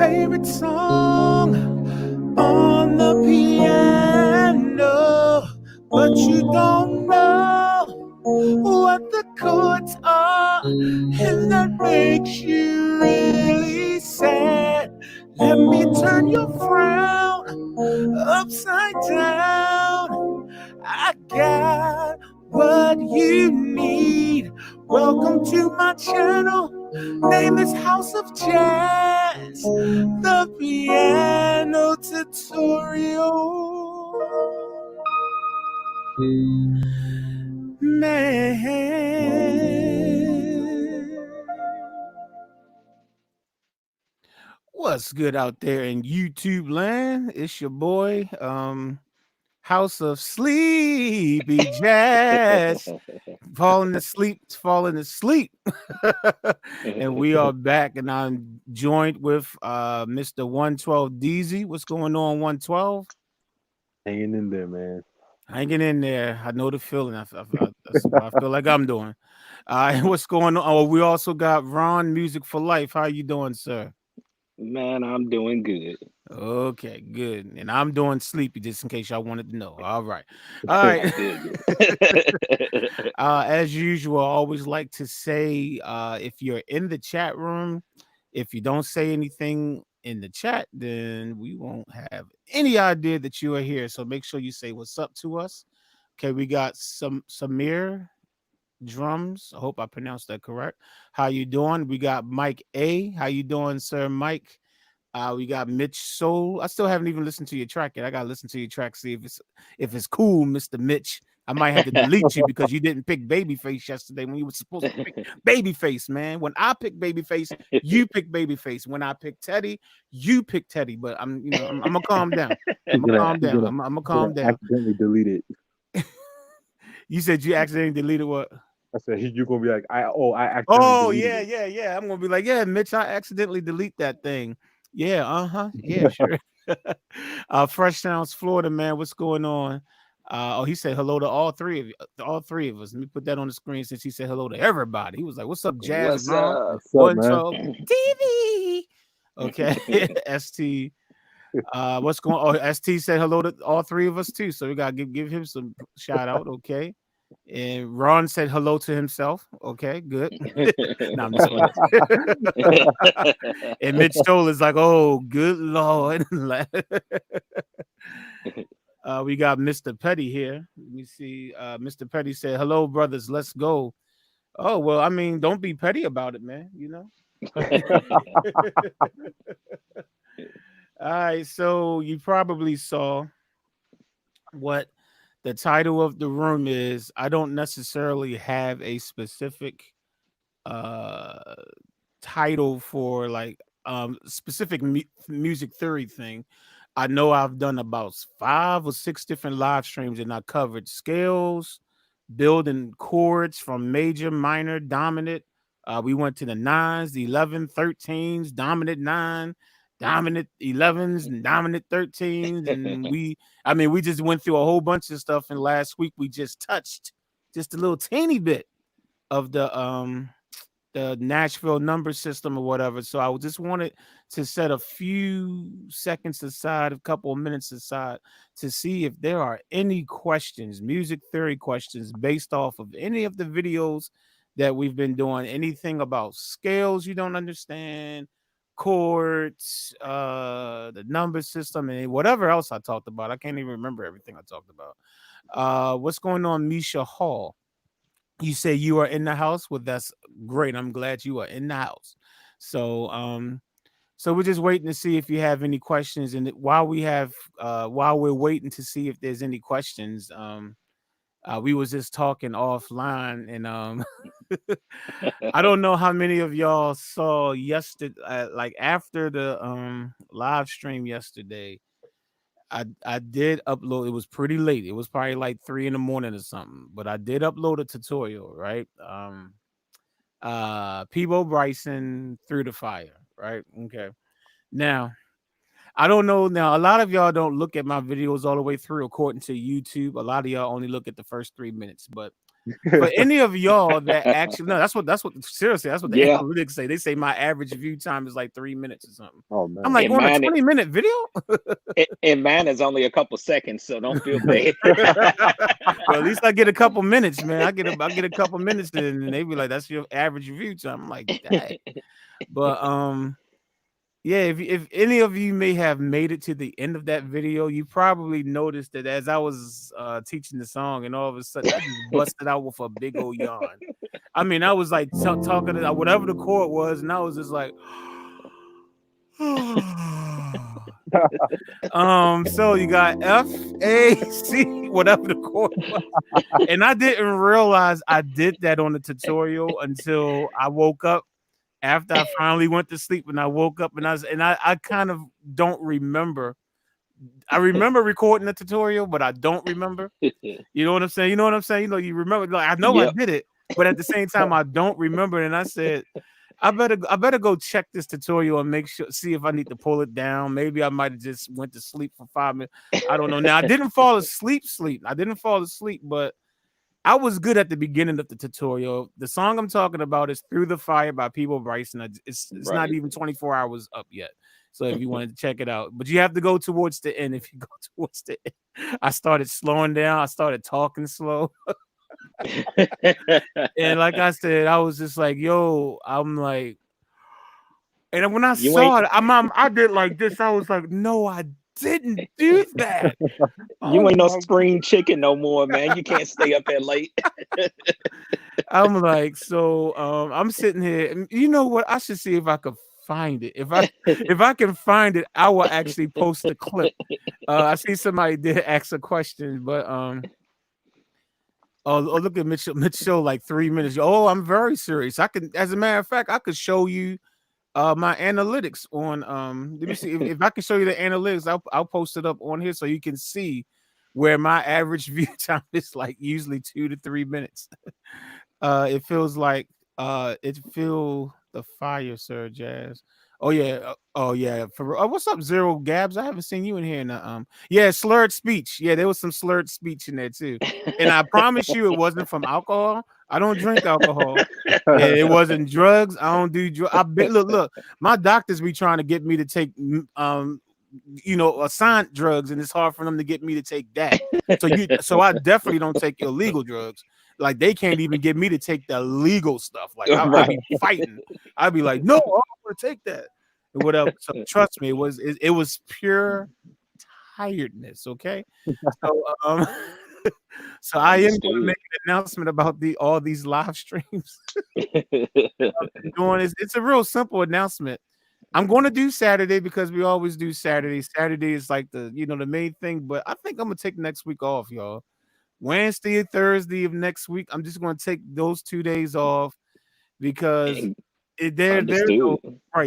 favorite song on the piano, but you don't know what the chords are, and that makes you really sad. Let me turn your frown upside down. I got what you need. Welcome to my channel. Name is House of Jazz, the piano tutorial. Man, what's good out there in YouTube land? It's your boy, House of Sleepy Jazz. Falling asleep. And we are back, and I'm joined with Mr. 112 DZ. What's going on, 112? Hanging in there, man. Hanging in there. I know the feeling. That's what I feel like I'm doing. What's going on? Oh, we also got Ron Music for Life. How you doing, sir? Man, I'm doing good. Okay, good. And I'm doing sleepy, just in case y'all wanted to know. All right. All right. Good. As usual, I always like to say, if you're in the chat room, if you don't say anything in the chat, then we won't have any idea that you are here. So make sure you say what's up to us. Okay, we got some Samir drums. I hope I pronounced that correct. How you doing? We got Mike A. How you doing, sir, Mike? We got Mitch Soul. I still haven't even listened to your track yet. I gotta listen to your track, see if it's cool, Mr. Mitch. I might have to delete you because you didn't pick Babyface yesterday when you were supposed to pick Babyface, man. When I pick Babyface, you pick Babyface. When I pick Teddy, you pick Teddy. But I'm gonna calm down. I'm gonna calm down. I'm gonna calm down. Accidentally delete it. You said you accidentally deleted what? I said you're gonna be like, I accidentally Oh deleted yeah, it. yeah. I'm gonna be like, yeah, Mitch, I accidentally delete that thing. Yeah, yeah, sure. Fresh Sounds, Florida, man. What's going on? He said hello to all three of you, all three of us. Let me put that on the screen since he said hello to everybody. He was like, "What's up, Jazz What's Ron? up? What's up, man? 112 TV." Okay, ST. What's going? Oh, ST said hello to all three of us too. So we gotta give him some shout out. Okay. And Ron said hello to himself. Okay, good. No, I'm just playing. And Mitch Stoll is like, oh, good Lord. We got Mr. Petty here. Let me see. Mr. Petty said, hello, brothers, let's go. Oh, well, I mean, don't be petty about it, man. All right, so you probably saw what the title of the room is. I don't necessarily have a specific uh title for like specific music theory thing. I know I've done about 5 or 6 different live streams, and I covered scales, building chords from major, minor, dominant. We went to the nines, the 11, 13s, dominant 9, dominant 11s, and dominant 13s. And we just went through a whole bunch of stuff. And last week we just touched just a little teeny bit of the Nashville number system or whatever. So I just wanted to set a few seconds aside, a couple of minutes aside, to see if there are any questions, music theory questions, based off of any of the videos that we've been doing. Anything about scales you don't understand, chords, the number system, and whatever else I talked about. I can't even remember everything I talked about. What's going on, Misha Hall? You say you are in the house. Well, that's great. I'm glad you are in the house. So we're just waiting to see if you have any questions. And while we're waiting to see if there's any questions, we was just talking offline, and I don't know how many of y'all saw yesterday, like after the live stream yesterday. I did upload. It was pretty late. It was probably like 3 in the morning or something. But I did upload a tutorial, right? Peebo Bryson through the fire, right? Okay. Now I don't know. Now a lot of y'all don't look at my videos all the way through, according to YouTube. A lot of y'all only look at the first 3 minutes. But For any of y'all that actually no, that's what seriously that's what the Yeah, analytics say. They say my average view time is like 3 minutes or something. Oh I'm man. like and on a mine, 20-minute video. and mine is only a couple seconds, so don't feel bad. Well, at least I get a couple minutes, man. I get a couple minutes in, and they be like, "That's your average view time." I'm like, "Dang," but yeah. If any of you may have made it to the end of that video, you probably noticed that as I was teaching the song, and all of a sudden I just busted out with a big old yawn. I mean, I was like talking to whatever the chord was, and I was just like. So you got F A C, whatever the chord was. And I didn't realize I did that on the tutorial until I woke up after I finally went to sleep. And I woke up and I kind of don't remember. I remember recording the tutorial, but I don't remember. You know what I'm saying? You know what I'm saying? You remember, like, I know I Yep. did it, but at the same time, I don't remember. And I said, I better go check this tutorial and make sure, see if I need to pull it down. Maybe I might have just went to sleep for 5 minutes. I don't know. Now I didn't fall asleep. I didn't fall asleep, but I was good at the beginning of the tutorial. The song I'm talking about is "Through the Fire" by People Bryson. It's not Right. even 24 hours up yet. So if you wanted to check it out, but you have to go towards the end. If you go towards the end, I started slowing down. I started talking slow. And like I said, I was just like, yo, I'm like, and when I You ain't saw it, I did like this. I was like, no, I didn't do that. you Oh ain't no my spring chicken no more, man. You can't stay up that late. I'm like, so I'm sitting here, and you know what? I should see if I could find it. If I can find it, I will actually post the clip. I see somebody did ask a question, but oh, look at Mitchell. Mitchell, like 3 minutes. Oh, I'm very serious. I can, as a matter of fact, I could show you my analytics on let me see if I can show you the analytics. I'll post it up on here so you can see where my average view time is like usually 2 to 3 minutes. It feels like it feel the fire, Sir Jazz. Oh yeah. For what's up, Zero Gabs? I haven't seen you in here in yeah, slurred speech. Yeah, there was some slurred speech in there too. And I promise you it wasn't from alcohol. I don't drink alcohol. It wasn't drugs. I don't do drugs. I bet look, my doctors be trying to get me to take assigned drugs, and it's hard for them to get me to take that. So I definitely don't take illegal drugs. Like they can't even get me to take the legal stuff. Like I'll Right. be fighting. I'd be like, no, I don't want to take that. Or whatever. So trust me, it was pure tiredness. Okay. So so I am going to Understood. make an announcement about all these live streams doing. It's a real simple announcement. I'm going to do Saturday because we always do Saturday. Saturday is like the main thing, but I think I'm gonna take next week off, y'all. Wednesday and Thursday of next week, I'm just going to take those 2 days off because And there's understood.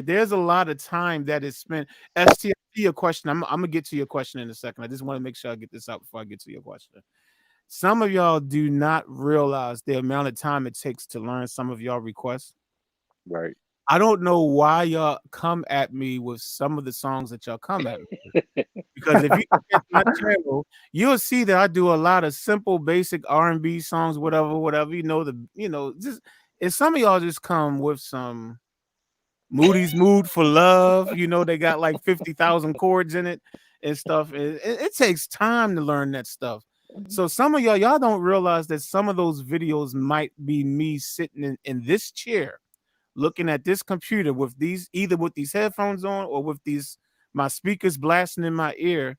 there's a lot of time that is spent. STFT, a question. I'm gonna get to your question in a second. I just want to make sure I get this out before I get to your question. Some of y'all do not realize the amount of time it takes to learn some of y'all requests. Right. I don't know why y'all come at me with some of the songs that y'all come at me with. Because if you look at my channel, you'll see that I do a lot of simple, basic R&B songs, whatever. Just and some of y'all just come with some Moody's Mood for Love. They got like 50,000 chords in it and stuff. It takes time to learn that stuff. So some of y'all don't realize that some of those videos might be me sitting in this chair looking at this computer with either with these headphones on or with these my speakers blasting in my ear,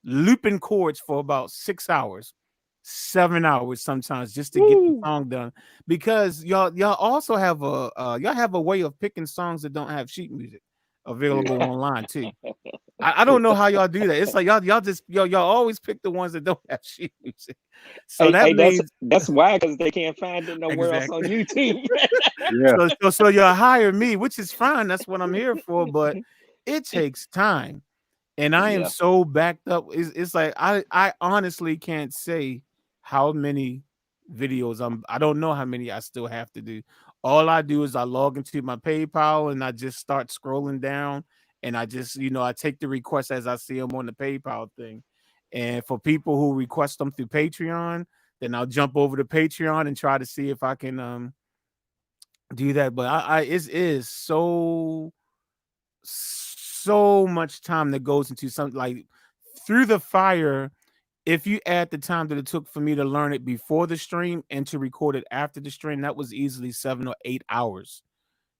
looping chords for about 6 hours, 7 hours sometimes just to get the Woo. song done. Because y'all also have a way of picking songs that don't have sheet music Yeah. available online too. I don't know how y'all do that. It's like y'all just y'all always pick the ones that don't have sheet music. So Hey, that hey, means that's why, because they can't find it nowhere else on exactly. YouTube. Yeah. So y'all hire me, which is fine. That's what I'm here for. But it takes time, and I am Yeah. so backed up. It's like I honestly can't say how many videos I don't know how many I still have to do. All I do is I log into my PayPal and I just start scrolling down, and I just I take the requests as I see them on the PayPal thing. And for people who request them through Patreon, then I'll jump over to Patreon and try to see if I can do that. But I it is so much time that goes into something like through the fire. If you add the time that it took for me to learn it before the stream and to record it after the stream, that was easily 7 or 8 hours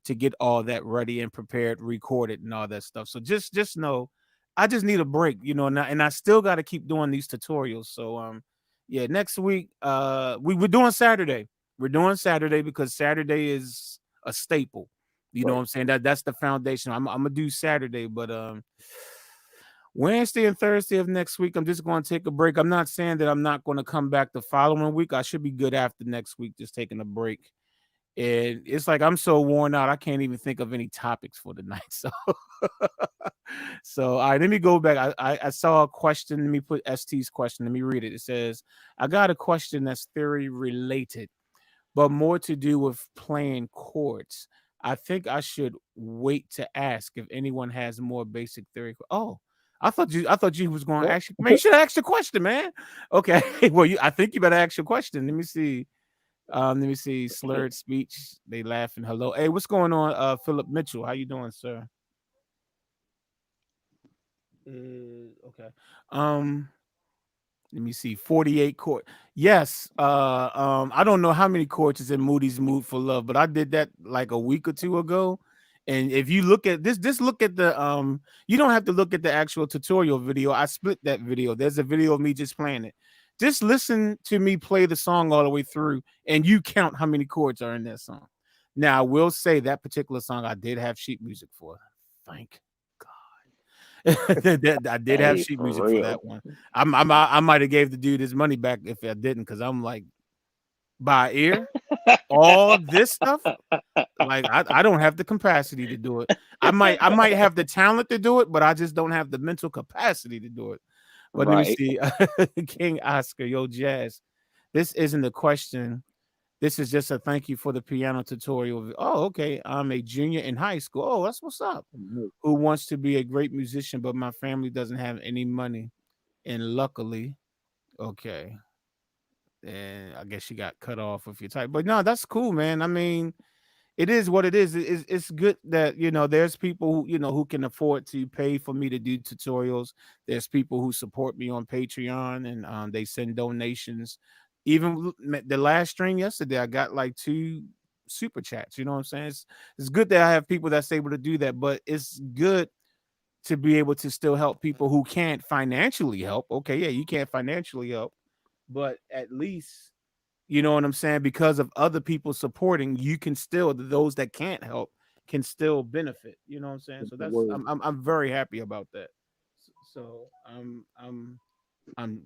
to get all that ready and prepared, recorded, and all that stuff. So just know, I just need a break, and I still got to keep doing these tutorials. So yeah, next week we're doing Saturday. We're doing Saturday because Saturday is a staple. You know what I'm saying? That's the foundation. I'm gonna do Saturday, but Wednesday and Thursday of next week, I'm just going to take a break. I'm not saying that I'm not going to come back the following week. I should be good after next week, just taking a break. And it's like I'm so worn out, I can't even think of any topics for the night. So all right, let me go back. I saw a question. Let me put ST's question. Let me read it. It says, I got a question that's theory related, but more to do with playing chords. I think I should wait to ask if anyone has more basic theory. Oh, I thought you was going to ask. Man, you should ask the question, man. Okay, well, I think you better ask your question. Let me see. Slurred speech. They laughing. Hello. Hey, what's going on? Philip Mitchell. How you doing, sir? Okay. Let me see. 48 chord. Yes. I don't know how many chords is in Moody's Mood for Love, but I did that like a week or two ago. And if you look at this, just look at the you don't have to look at the actual tutorial video. I split that video. There's a video of me just playing it. Just listen to me play the song all the way through, and you count how many chords are in that song. Now, I will say that particular song I did have sheet music for. Thank God. I did have sheet music for that one. I might have gave the dude his money back if I didn't, because I'm like, by ear, all this stuff. Like I don't have the capacity to do it. I might have the talent to do it, but I just don't have the mental capacity to do it. But let me see. King Oscar, yo, Jazz. This isn't a question. This is just a thank you for the piano tutorial. Oh, okay. I'm a junior in high school. Oh, that's what's up. Who wants to be a great musician, but my family doesn't have any money. And luckily, okay. And I guess you got cut off if you type. But no, that's cool, man. I mean, it is what it is. It's good that there's people who can afford to pay for me to do tutorials. There's people who support me on Patreon, and they send donations. Even the last stream yesterday, I got like 2 super chats. You know what I'm saying? It's good that I have people that's able to do that, but it's good to be able to still help people who can't financially help. Okay, yeah, you can't financially help, but at least, you know what I'm saying? Because of other people supporting, you can still, those that can't help can still benefit. You know what I'm saying? So that's I'm very happy about that. So I'm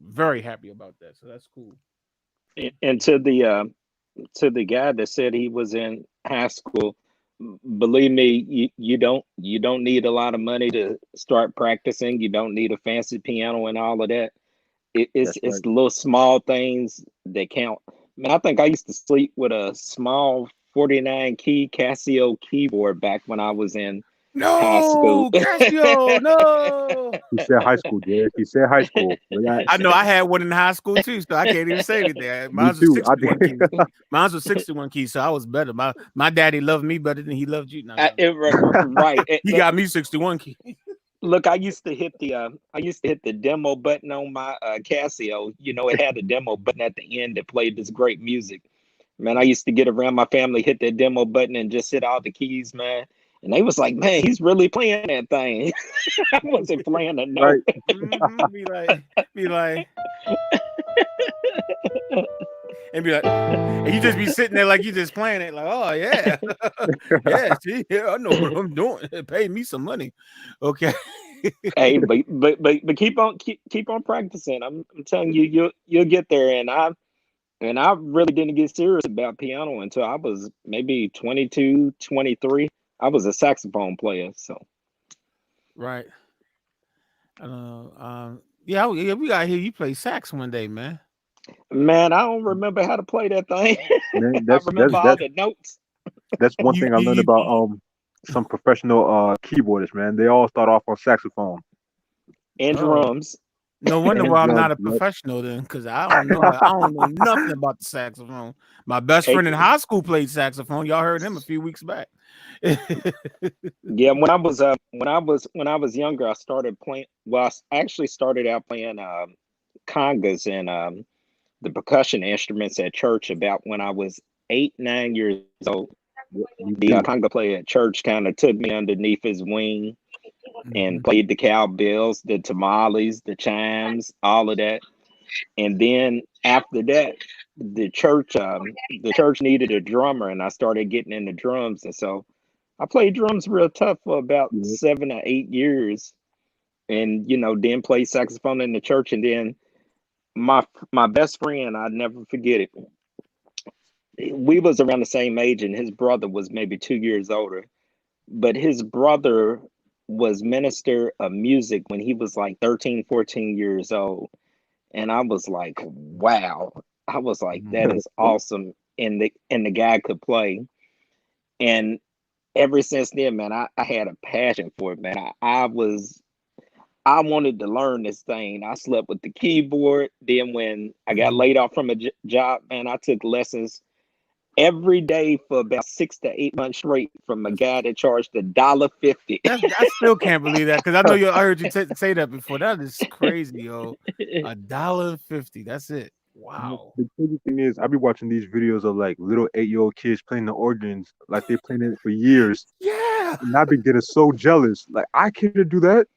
very happy about that. So that's cool. And to the guy that said he was in high school, believe me, you don't need a lot of money to start practicing. You don't need a fancy piano and all of that. It's the little small things that count. Man, I think I used to sleep with a small 49 key Casio keyboard back when I was in high school. Casio, no. He said high school, Jay. He said high school. I know I had one in high school too, so I can't even say anything. Mine was 61 keys. Mine was 61 keys, so I was better. My daddy loved me better than he loved you. No, right. He got me 61 keys. Look, I used to hit the demo button on my Casio. It had a demo button at the end that played this great music. Man, I used to get around my family, hit that demo button, and just hit all the keys, man. And they was like, "Man, he's really playing that thing." I wasn't playing a note. Right. Be like, and you just be sitting there like you just playing it, like, oh yeah, yeah, see, yeah, I know what I'm doing. Pay me some money, okay. Hey, but keep on practicing. I'm telling you, you'll get there. And I really didn't get serious about piano until I was maybe 22, 23. I was a saxophone player, so. Right. I don't know. Yeah, we got to hear you play sax one day, man. Man, I don't remember how to play that thing. Man, I remember all the notes. That's one thing I learned about some professional keyboardists, man. They all start off on saxophone and drums. No wonder And why I'm drums. not a Yep. professional then, because I don't know nothing about the saxophone. My best Hey, friend in high school played saxophone. Y'all heard him a few weeks back. yeah, when I was younger, I started playing. Well, I actually started out playing congas and the percussion instruments at church about when I was 8, 9 years old. Yep. Me The too. conga player at church kind of took me underneath his wing and Mhm. played the cowbells, the tamales, the chimes, all of that. And then after that, the church needed a drummer, and I started getting into drums, and so I played drums real tough for about Yep. 7 or 8 years, and then played saxophone in the church, and then my best friend, I never forget it. We was around the same age, and his brother was maybe 2 years older, but his brother was minister of music when he was like 13, 14 years old. And I was like, wow. I was like, that Mhm. is awesome. And the guy could play. And ever since then, man, I had a passion for it, man. I wanted to learn this thing. I slept with the keyboard. Then when I got Mhm. laid off from a job, man, I took lessons every day for about 6 to 8 months straight from a guy that charged $1.50. I still can't believe that because I heard you say that before. That is crazy, yo. $1.50. That's it. You know, Wow. the crazy thing is, I be watching these videos of like little 8-year-old kids playing the organs, like they're playing it for years, Yeah, and I be getting so jealous. Like I can't do that.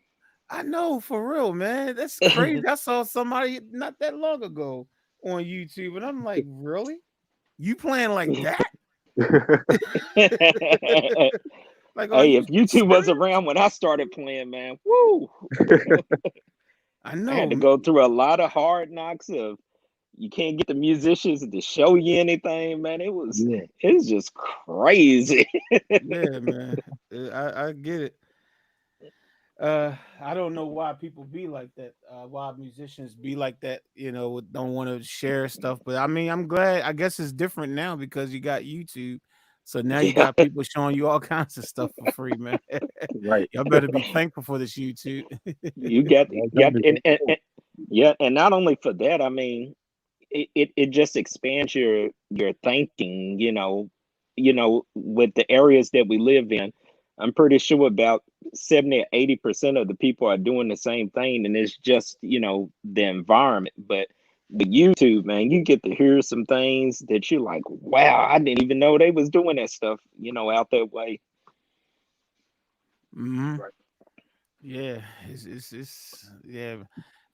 I know for real, man. That's crazy. I saw somebody not that long ago on YouTube, and I'm like, really? You playing like that? Hey, Like, are you if YouTube was serious? around when I started playing, man, woo! I I had know. to go through a lot of hard knocks of you can't get the musicians to show you anything, man. Yeah, It's just crazy. Yeah, man. I get it. I don't know why people be like that. Why musicians be like that, don't want to share stuff. But I mean, I'm glad. I guess it's different now because you got YouTube. So now you Yeah, got people showing you all kinds of stuff for free, man. right. Y'all better be thankful for this YouTube. you got Y'all got government control. and yeah, and not only for that, I mean, it just expands your thinking, with the areas that we live in. I'm pretty sure about 70 or 80% of the people are doing the same thing, and it's just, the environment. But with YouTube, man, you get to hear some things that you're like, wow, I didn't even know they was doing that stuff, out that way. Hmm. Right. Yeah, yeah.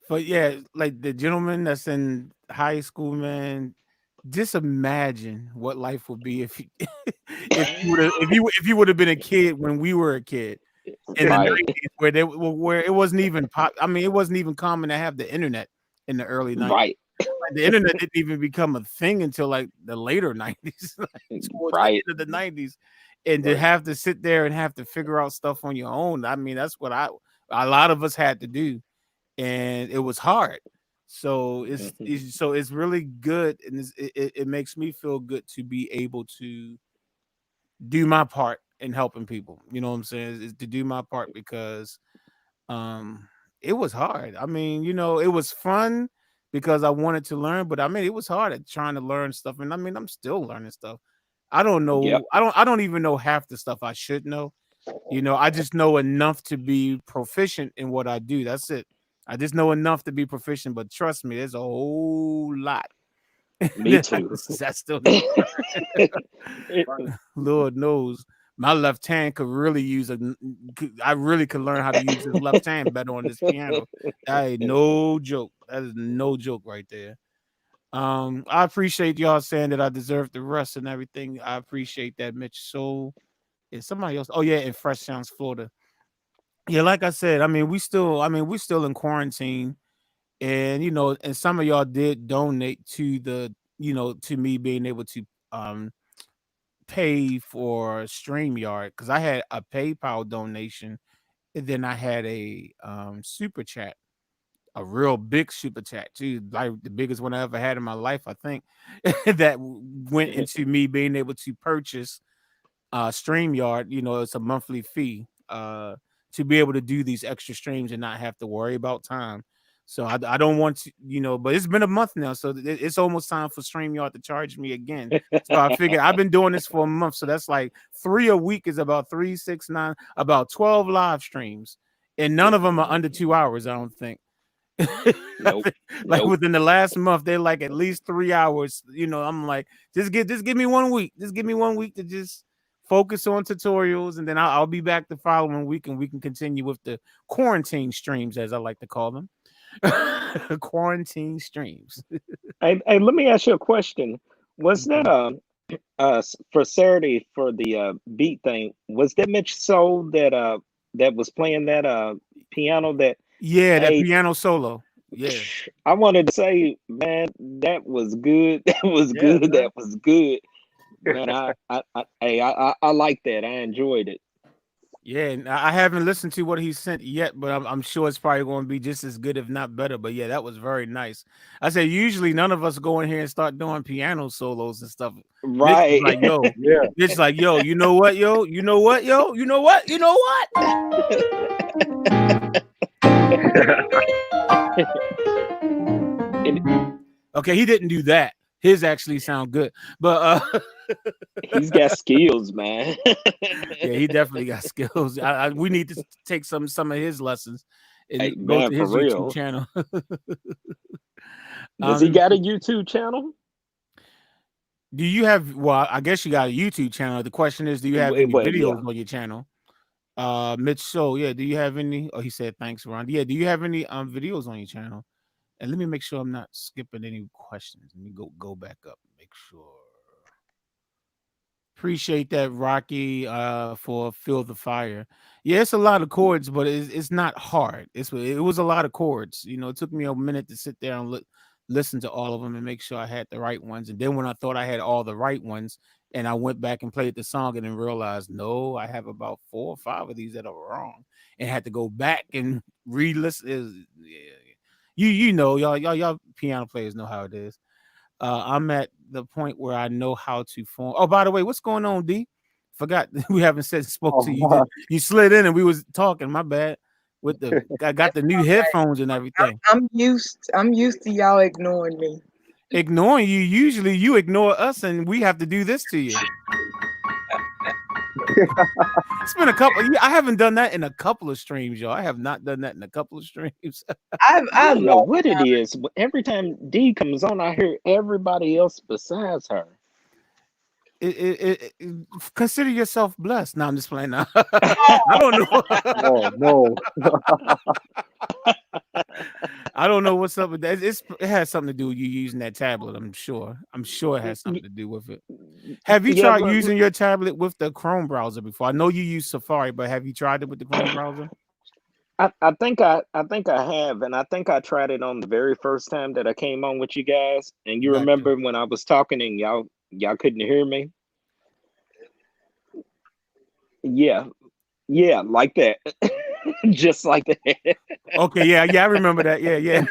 But yeah, like the gentleman that's in high school, man. Just imagine what life would be if if you would have been a kid when we were a kid in the Right, 90s where it wasn't even I mean, it wasn't even common to have the internet in the early 90s. right, Like, the internet didn't even become a thing until like the later 90s, like towards the right. end of the 90s. And to Right. have to sit there and have to figure out stuff on your own. I mean, that's what a lot of us had to do, and it was hard. So Mhm. it's really good, and it makes me feel good to be able to do my part in helping people. You know what I'm saying? Is to do my part because um it was hard. I mean, it was fun because I wanted to learn, but I mean it was hard at trying to learn stuff. And I mean, I'm still learning stuff. I don't Yep. know. I don't even know half the stuff I should know. I just know enough to be proficient in what I do. That's it. I just know enough to be proficient, but trust me, there's a whole lot Me that too. I still need to Right. learn. Lord knows my left hand could really I really could learn how to use this left hand better on this piano. That ain't no joke. That is no joke right there. I appreciate y'all saying that I deserve the rest and everything. I appreciate that, Mitch. So is somebody else? Oh yeah, in Fresh Sounds, Florida. Yeah, like I said, we're still in quarantine, and and some of y'all did donate to to me being able to um pay for StreamYard because I had a PayPal donation, and then I had a super chat, a real big super chat too, like the biggest one I ever had in my life, I think, that went into me being able to purchase StreamYard. It's a monthly fee to be able to do these extra streams and not have to worry about time. So I don't want to, but it's been a month now, so it's almost time for StreamYard to charge me again. So I figured I've been doing this for a month, so that's like 3 a week is about 3, 6, 9, about 12 live streams, and none of them are under 2 hours. I don't think. Nope. Like Nope. within the last month, they're like at least 3 hours. I'm like, just give me 1 week. Just give me 1 week to just focus on tutorials, and then I'll be back the following week, and we can continue with the quarantine streams, as I like to call them. Quarantine streams. Hey, let me ask you a question. Was that for Saturday for the beat thing? Was that Mitch Soul that was playing that piano? That Yeah, that hey, piano solo. Yeah, I wanted to say, man, that was good. That was yeah, good. man. That was good. Man, I like that. I enjoyed it. Yeah, and I haven't listened to what he sent yet, but I'm sure it's probably going to be just as good, if not better. But yeah, that was very nice. I said usually none of us go in here and start doing piano solos and stuff. Mitch is Right. like, yo, Yeah. Mitch like, yo, you know what, yo, you know what, yo, you know what, you know what. Okay, he didn't do that. His actually sound good, but He's got skills, man. yeah, he definitely got skills. We need to take some of his lessons and Hey, go man, to for his YouTube real. channel. Does Let he me got a see. YouTube channel? Do you have? Well, I guess you got a YouTube channel. The question is, do you have any Well, yeah. videos on your channel? Mitch. So yeah, do you have any? Oh, he said thanks, Ron. Yeah, do you have any videos on your channel? And let me make sure I'm not skipping any questions. Let me go back up. Make sure. Appreciate that, Rocky, for Feel the Fire. Yeah, it's a lot of chords, but it's not hard. It was a lot of chords. It took me a minute to sit there and listen to all of them and make sure I had the right ones. And then when I thought I had all the right ones, and I went back and played the song and then realized, no, I have about 4 or 5 of these that are wrong, and had to go back and re-listen. Yeah, y'all piano players know how it is. I'm at the point where I know how to form. Oh, by the way, what's going on, D? Forgot we haven't spoke to you. Oh, You slid in and we was talking. My bad. I got That's the new all right. headphones and everything. I'm used to y'all ignoring me. Ignoring you. Usually you ignore us and we have to do this to you. It's been a couple. I haven't done that in a couple of streams, y'all. I have not done that in a couple of streams. I've I I've don't know lost what it is, but every time D comes on, I hear everybody else besides her. Consider yourself blessed. No, I'm just playing now. I don't know. oh no. I don't know what's up with that. It has something to do with you using that tablet. I'm sure. I'm sure it has something to do with it. Have you Yeah, tried well, using your tablet with the Chrome browser before? I know you use Safari, but have you tried it with the Chrome browser? I think I have, and I think I tried it on the very first time that I came on with you guys. And you Gotcha. remember when I was talking and y'all couldn't hear me? Yeah, yeah, like that, just like that. Okay, yeah, I remember that. Yeah.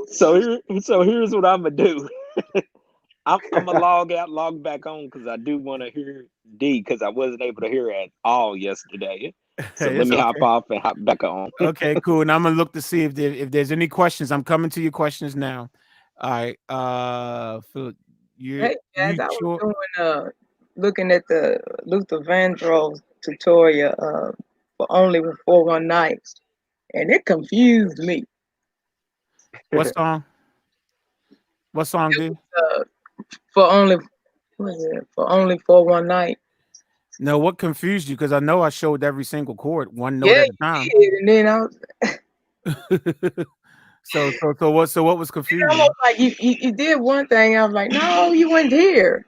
So here's what I'm gonna do. I'm gonna log out, log back on because I do want to hear D because I wasn't able to hear at all yesterday. So let It's me hop okay. off and hop back on. Okay, cool. And I'm gonna look to see if there's any questions. I'm coming to your questions now. All right. Phil, hey guys, you I was sure? doing looking at the Luther Vandross tutorial for only for one night, and it confused me. What song? What song, It D? was for only what is it? For only for one night. No, what confused you? Because I know I showed every single chord one note Yeah, at a time. you did, and then I was So what was almost confusing? like you did one thing. I was like, no, you went here.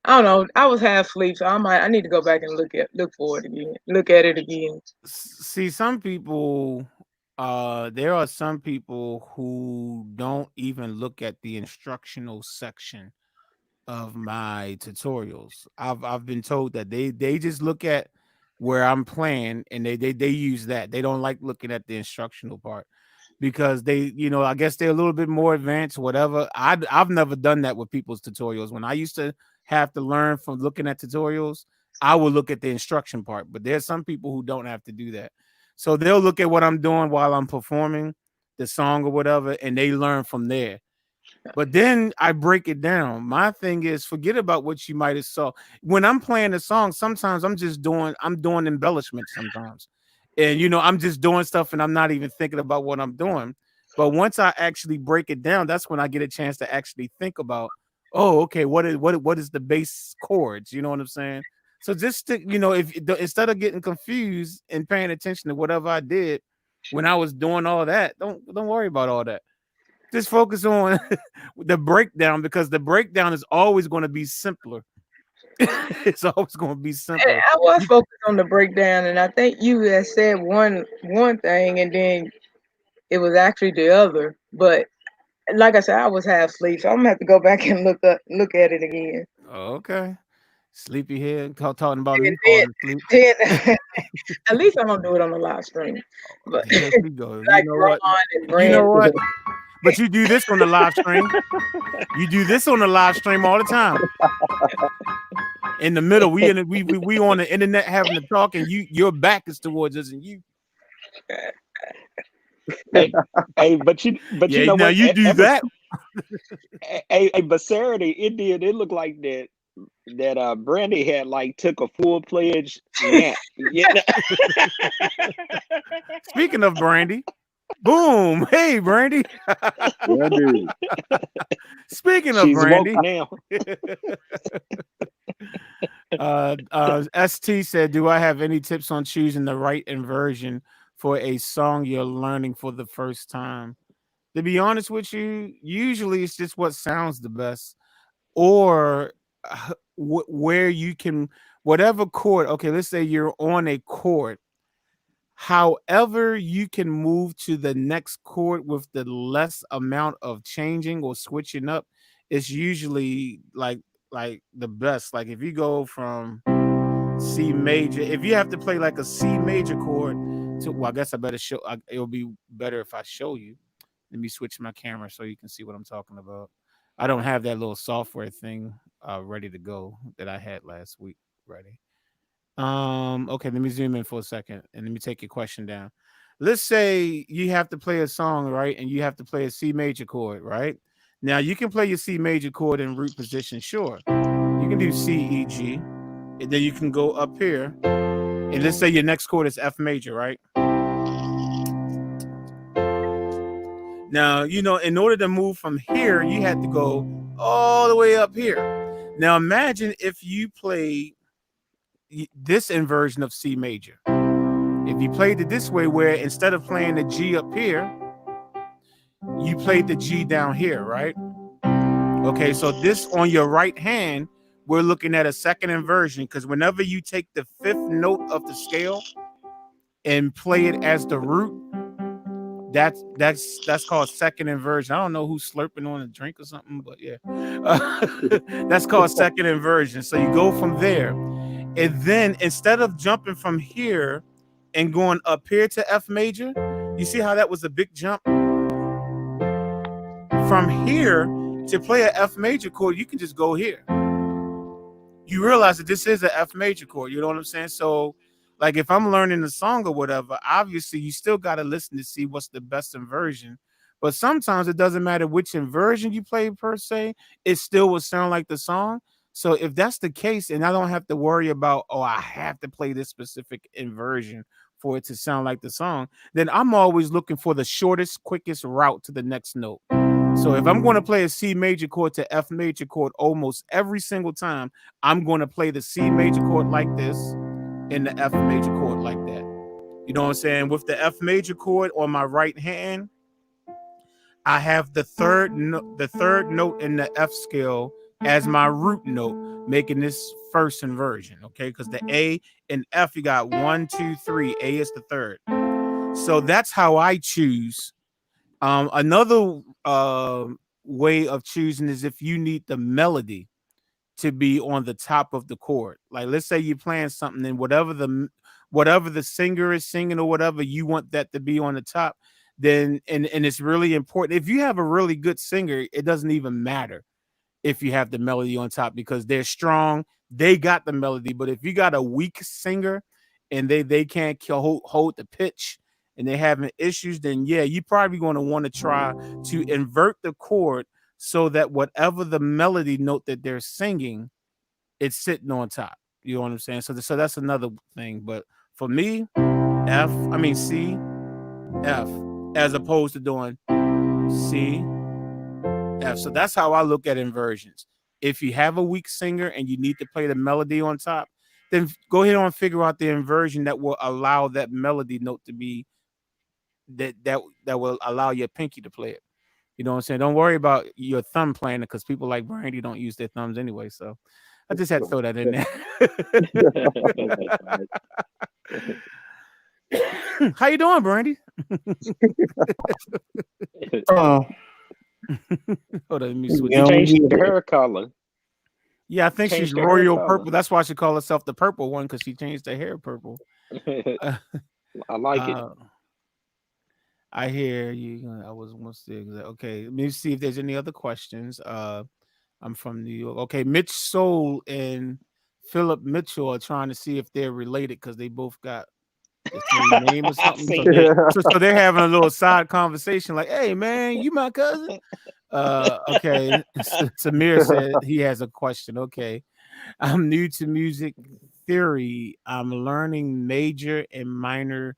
I don't know. I was half asleep, so I need to go back and look for it again. Look at it again. See, some people, there are some people who don't even look at the instructional section of my tutorials. I've been told that they just look at where I'm playing and they use that. They don't like looking at the instructional part because I guess they're a little bit more advanced, whatever. I've never done that with people's tutorials. When I used to have to learn from looking at tutorials, I will look at the instruction part. But there's some people who don't have to do that. So they'll look at what I'm doing while I'm performing the song or whatever, and they learn from there. But then I break it down. My thing is forget about what you might have saw. When I'm playing a song, sometimes I'm doing embellishments sometimes. And I'm just doing stuff and I'm not even thinking about what I'm doing. But once I actually break it down, that's when I get a chance to actually think about, oh, okay, what is the bass chords? You know what I'm saying? So just if instead of getting confused and paying attention to whatever I did when I was doing all that, don't worry about all that. Just focus on the breakdown because the breakdown is always going to be simpler. It's always going to be simpler. I was focused on the breakdown, and I think you had said one thing, and then it was actually the other. But like I said, I was half asleep, so I'm gonna have to go back and look at it again. Okay. Sleepyhead talking about And me falling asleep. then at least I'm gonna do it on the live stream. But There we go. You like know Ron what? and You know Brand, what? But you do this on the live stream. You do this on the live stream all the time. In the middle, we on the internet having to talk, and your back is towards us, and you. Hey, but you Yeah, know now what? you do that. But Saturday it looked like that Brandy had like took a full-fledged nap. You know? Speaking of Brandy, boom! Hey, Brandy. Brandy. Speaking of She's woke Brandy, now. ST said, "Do I have any tips on choosing the right inversion for a song you're learning for the first time?" To be honest with you, usually it's just what sounds the best, or where you can whatever chord. Okay, let's say you're on a chord. However, you can move to the next chord with the less amount of changing or switching up. It's usually like the best. Like if you go from C major, if you have to play like a C major chord to, well, I guess I better show. It'll be better if I show you. Let me switch my camera so you can see what I'm talking about. I don't have that little software thing ready to go that I had last week ready. Okay, let me zoom in for a second and let me take your question down. Let's say you have to play a song, right? And you have to play a C major chord, right? Now you can play your C major chord in root position, sure. You can do C, E, G, and then you can go up here. And let's say your next chord is F major, right? Now, in order to move from here, you had to go all the way up here. Now, imagine if you played this inversion of C major. If you played it this way, where instead of playing the G up here, you played the G down here, right? Okay, so this on your right hand, we're looking at a second inversion because whenever you take the fifth note of the scale and play it as the root, that's called second inversion. I don't know who's slurping on a drink or something, but yeah, that's called second inversion. So you go from there, and then instead of jumping from here and going up here to F major, you see how that was a big jump? From here to play an F major chord, you can just go here. You realize that this is an F major chord. You know what I'm saying? So, like if I'm learning a song or whatever, obviously you still got to listen to see what's the best inversion. But sometimes it doesn't matter which inversion you play per se, it still will sound like the song. So if that's the case, and I don't have to worry about, oh, I have to play this specific inversion for it to sound like the song, then I'm always looking for the shortest, quickest route to the next note. So if I'm going to play a C major chord to F major chord almost every single time, I'm going to play the C major chord like this and the F major chord like that. You know what I'm saying? With the F major chord on my right hand, I have the third note in the F scale as my root note, making this first inversion, okay? Because the A and F, you got 1, 2, 3. A is the third. So that's how I choose. Another way of choosing is if you need the melody to be on the top of the chord. Like let's say you're playing something and whatever the singer is singing or whatever, you want that to be on the top. Then and it's really important. If you have a really good singer, it doesn't even matter if you have the melody on top, because they're strong, they got the melody. But if you got a weak singer and they can't hold the pitch and they're having issues, then yeah, you're probably going to want to try to invert the chord so that whatever the melody note that they're singing, it's sitting on top. You know what I'm saying? So that's another thing. But for me, C, F, as opposed to doing C, F. So that's how I look at inversions. If you have a weak singer and you need to play the melody on top, then go ahead and figure out the inversion that will allow that melody note to be that will allow your pinky to play it. You know what I'm saying? Don't worry about your thumb playing it, because people like Brandy don't use their thumbs anyway. So I just had to throw that in there. How you doing, Brandy? Oh, Hold on, let me switch. yeah, Changed we the hair color. Yeah, I think she's Changed her hair royal color. purple. That's why she called herself the purple one, because she changed her hair purple. I like it. I hear you. I was almost there. Okay, let me see if there's any other questions. I'm from New York. Okay, Mitch Soul and Philip Mitchell are trying to see if they're related, because they both got the same name or something. seen So they're, it. so they're having a little side conversation, like, "Hey, man, you my cousin?" Okay. Samir said he has a question. Okay, I'm new to music theory. I'm learning major and minor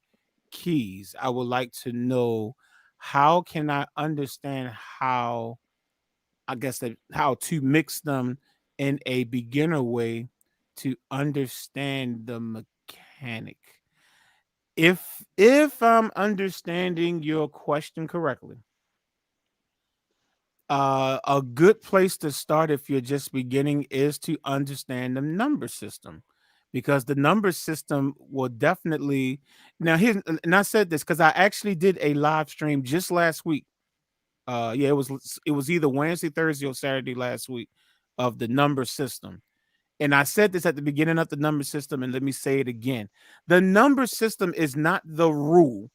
keys. I would like to know, how can I understand how how to mix them in a beginner way to understand the mechanic. If I'm understanding your question correctly, a good place to start if you're just beginning is to understand the number system, because the number system will definitely. Now here, and I said this because I actually did a live stream just last week. Yeah, it was either Wednesday, Thursday, or Saturday last week, of the number system. And I said this at the beginning of the number system, and let me say it again. The number system is not the rule.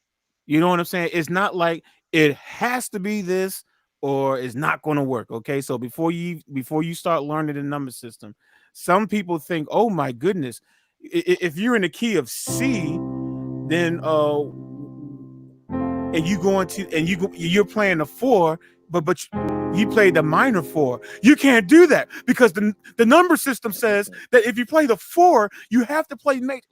You know what I'm saying? It's not like it has to be this or it's not going to work. Okay. So before you start learning the number system, some people think, oh my goodness, if you're in the key of C, then and you go into and you're playing the 4, but you play the minor 4. You can't do that, because the number system says that if you play the 4, you have to play major.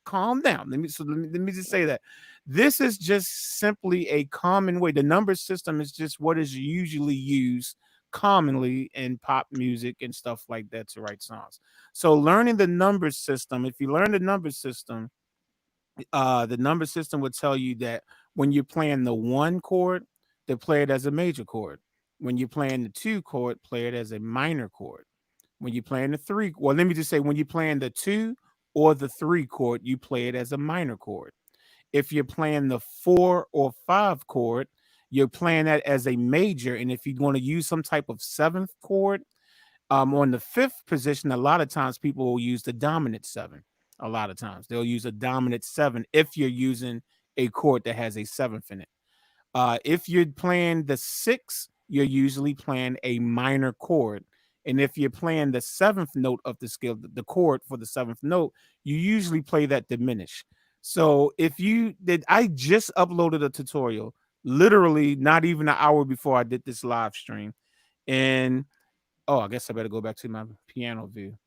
Calm down. Let me just say that this is just simply a common way. The number system is just what is usually used commonly in pop music and stuff like that to write songs. So learning the number system, if you learn the number system would tell you that when you're playing the 1 chord, they play it as a major chord. When you're playing the 2 chord, play it as a minor chord. When you're playing the 3, well, let me just say, when you're playing the 2 or the 3 chord, you play it as a minor chord. If you're playing the 4 or 5 chord, you're playing that as a major. And if you want to use some type of 7th chord, on the 5th position, a lot of times people will use the dominant 7. A lot of times they'll use a dominant 7 if you're using a chord that has a 7th in it. If you're playing the 6, you're usually playing a minor chord. And if you're playing the 7th note of the scale, the chord for the 7th note, you usually play that diminished. So I just uploaded a tutorial, literally not even an hour before I did this live stream. And I guess I better go back to my piano view.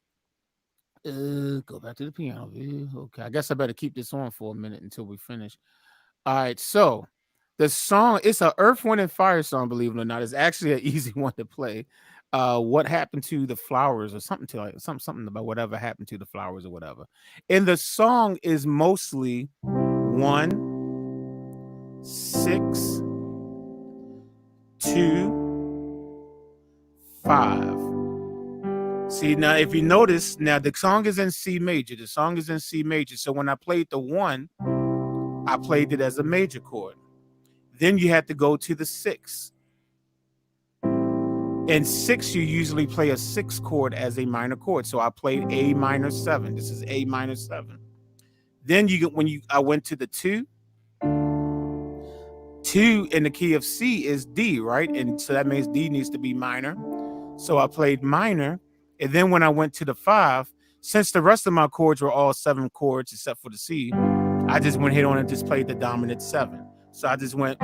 Go back to the piano view. Okay, I guess I better keep this on for a minute until we finish. All right, so the song, it's a Earth, Wind, and Fire song, believe it or not. It's actually an easy one to play. What happened to the flowers, or something to like something about whatever happened to the flowers or whatever. And the song is mostly 1, 6, 2, 5. See, now if you notice, now the song is in C major. The song is in C major. So when I played the 1, I played it as a major chord. Then you had to go to the 6. In 6, you usually play a 6 chord as a minor chord. So I played A minor 7. This is A minor 7. Then I went to the 2. 2 in the key of C is D, right? And so that means D needs to be minor. So I played minor, and then when I went to the 5, since the rest of my chords were all 7 chords except for the C, I just went ahead on and just played the dominant 7. So I just went.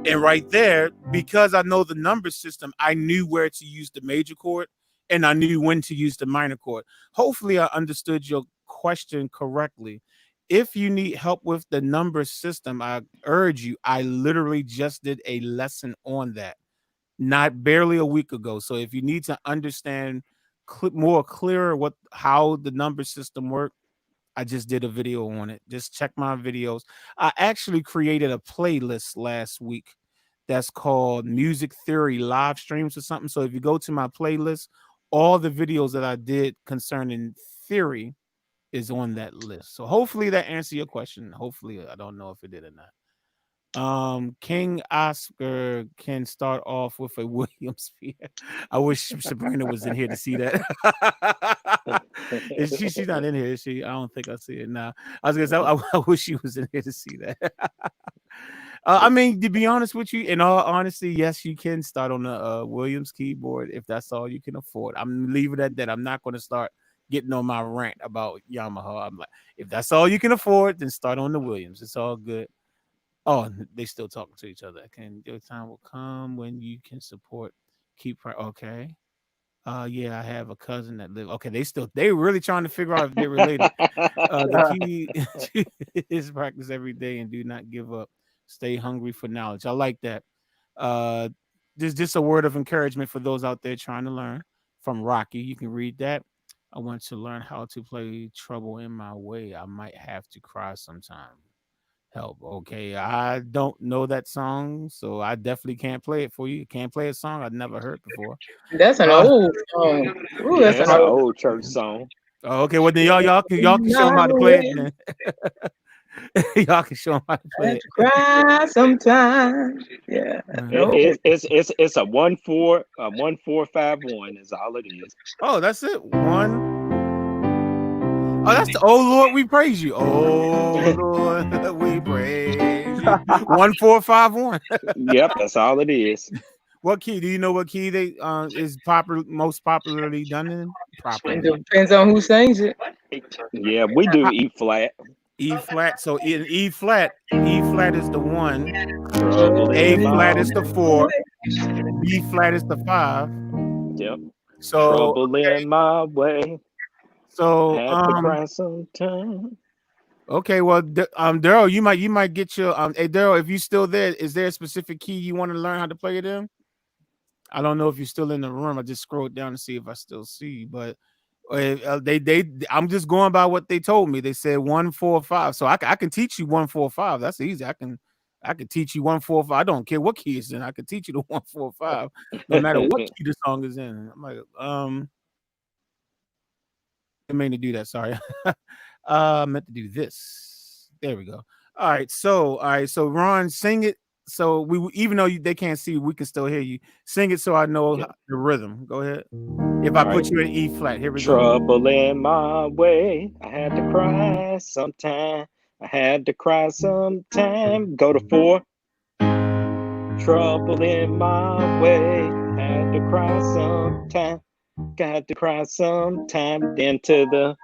And right there, because I know the number system, I knew where to use the major chord and I knew when to use the minor chord. Hopefully, I understood your question correctly. If you need help with the number system, I urge you, I literally just did a lesson on that, not barely a week ago. So if you need to understand more clearer how the number system works, I just did a video on it. Just check my videos. I actually created a playlist last week that's called Music Theory Live Streams or something. So if you go to my playlist, all the videos that I did concerning theory is on that list. So hopefully that answers your question. Hopefully, I don't know if it did or not. King Oscar can start off with a Williams. I wish Sabrina was in here to see that. She's not in here, is she? I don't think I see it now. I was gonna say I wish she was in here to see that. I mean, to be honest with you, in all honesty, yes, you can start on the Williams keyboard if that's all you can afford. I'm leaving it at that. I'm not going to start getting on my rant about Yamaha. I'm like, if that's all you can afford, then start on the Williams. It's all good. Oh, they still talking to each other. Your time will come when you can support. Okay. Yeah, I have a cousin that live. Okay, they really trying to figure out if they're related. The key is practice every day and do not give up. Stay hungry for knowledge. I like that. There's just a word of encouragement for those out there trying to learn from Rocky. You can read that. I want to learn how to play Trouble in My Way. I might have to cry sometime. Help. Okay, I don't know that song, so I definitely can't play it for you. Can't play a song I've never heard before. That's an old song. Ooh, Yeah, that's that's an an old. old church song. Oh, okay, well then y'all can show them how to play it then. Y'all can show them how to play it. Cry sometime. Yeah. No. It's a 1-4-5-1 is all it is. Oh, that's it. One. Oh, that's the oh Lord, we praise you. Oh Lord, we praise you. 1-4-5-1. Yep, that's all it is. What key? Do you know what key they is most popularly done in? Properly. It depends on who sings it. Yeah, we do E flat. E flat. So in E flat is the 1. Trouble A in flat my is the 4. B flat is the 5. Yep. So Trouble in my way. so Had to cry sometime. okay, well, Daryl, you might get your hey Daryl, if you still there, is there a specific key you want to learn how to play it in? I don't know if you're still in the room. I just scrolled down to see if I still see, but I'm just going by what they told me. They said 1-4-5, so I can teach you 1-4-5. That's easy. I can teach you 1-4-5. I don't care what key it's in. I can teach you the 1-4-5, no matter what key the song is in. I'm like, I meant to do that. Sorry. I meant to do this. There we go. All right. So Ron, sing it. So we even though they can't see, we can still hear you. Sing it so I know the rhythm. Go ahead. If I put you in E flat, here we go. Trouble in my way. I had to cry sometime. I had to cry sometime. Go to 4. Trouble in my way. Had to cry sometime. Got to cry sometime. Then to the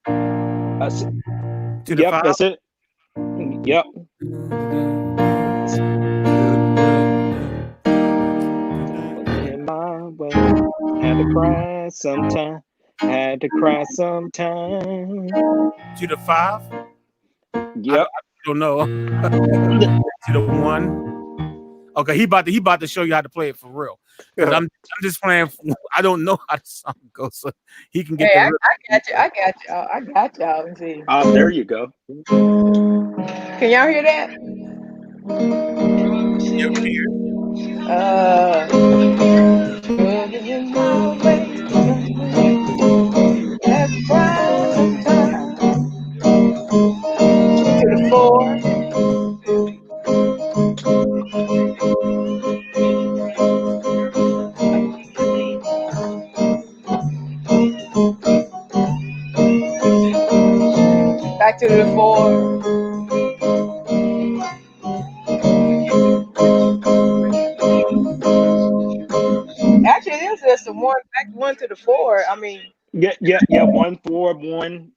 To the 5. That's it. Yep. In my way. Had to cry sometime. Had to cry sometime. To the 5. Yep. I don't know. To the 1. Okay, he about to show you how to play it for real. Because I'm just playing. I don't know how the song goes, so he can get Hey, the. I got y'all. Let's see. There you go. Can y'all hear that? Trouble in my way. Had to cry sometime. To the 4. Back to the 4. 1 to the 4. I mean, Yeah. 1 4 1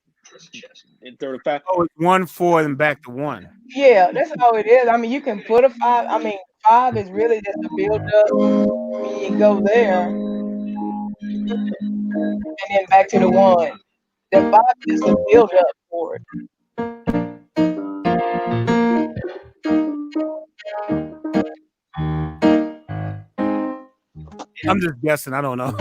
and 35. Oh, it's 1 4 and back to 1. yeah, that's how it is. I mean, you can put a 5. I mean, 5 is really just a build up. You go there and then back to the 1. The 5 is a build up chord. I'm just guessing. I don't know.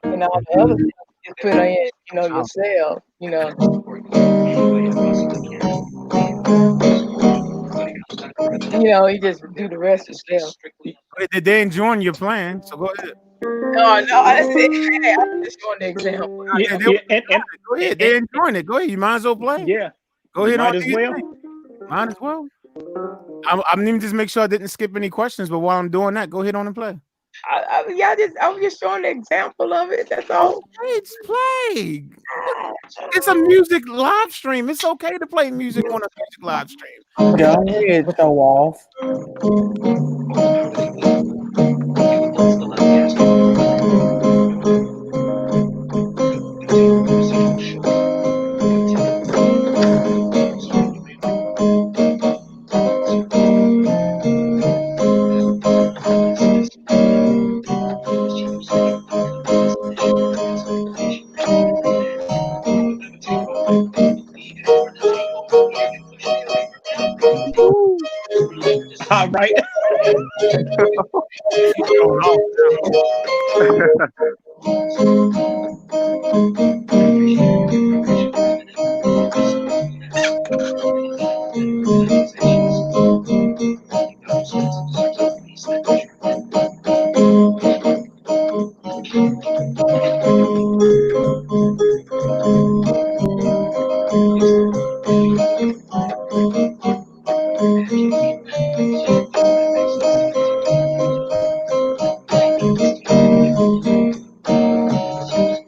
And all the other stuff you put in, yourself, you just do the rest yourself. Wait, they enjoying your plan, so go ahead. No, I said, hey, I'm just showing the example. Yeah, They yeah, go ahead. They're enjoying it. Go ahead. You might as well play. yeah. Go You ahead on. might as well. Might as well. I'm even just make sure I didn't skip any questions. But while I'm doing that, go ahead on and play. I'm just showing the example of it. That's all. Okay, just play. It's a music live stream. It's okay to play music on a music live stream. Go ahead, show off. All right. She's going off now.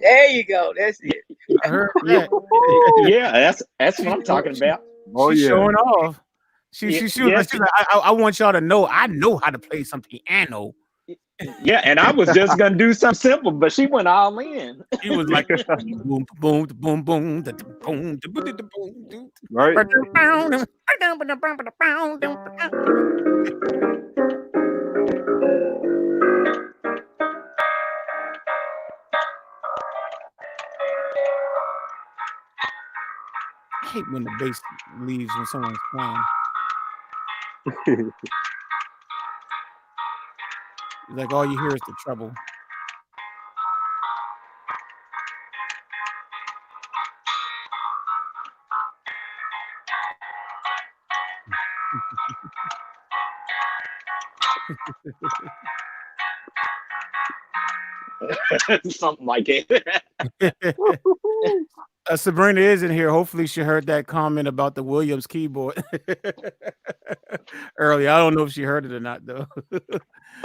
There you go. That's it. I heard Yeah, that. yeah. That's what I'm talking about. Oh She's yeah. showing off. She Yeah, was yeah, like, I want y'all to know I know how to play some piano. yeah. And I was just gonna do something simple, but she went all in. She was like boom boom boom boom da, da, boom da, boom da, boom da. Right. I hate when the bass leaves when someone's playing. Like all you hear is the treble. Something like it. Sabrina is in here. Hopefully she heard that comment about the Williams keyboard earlier. I don't know if she heard it or not though.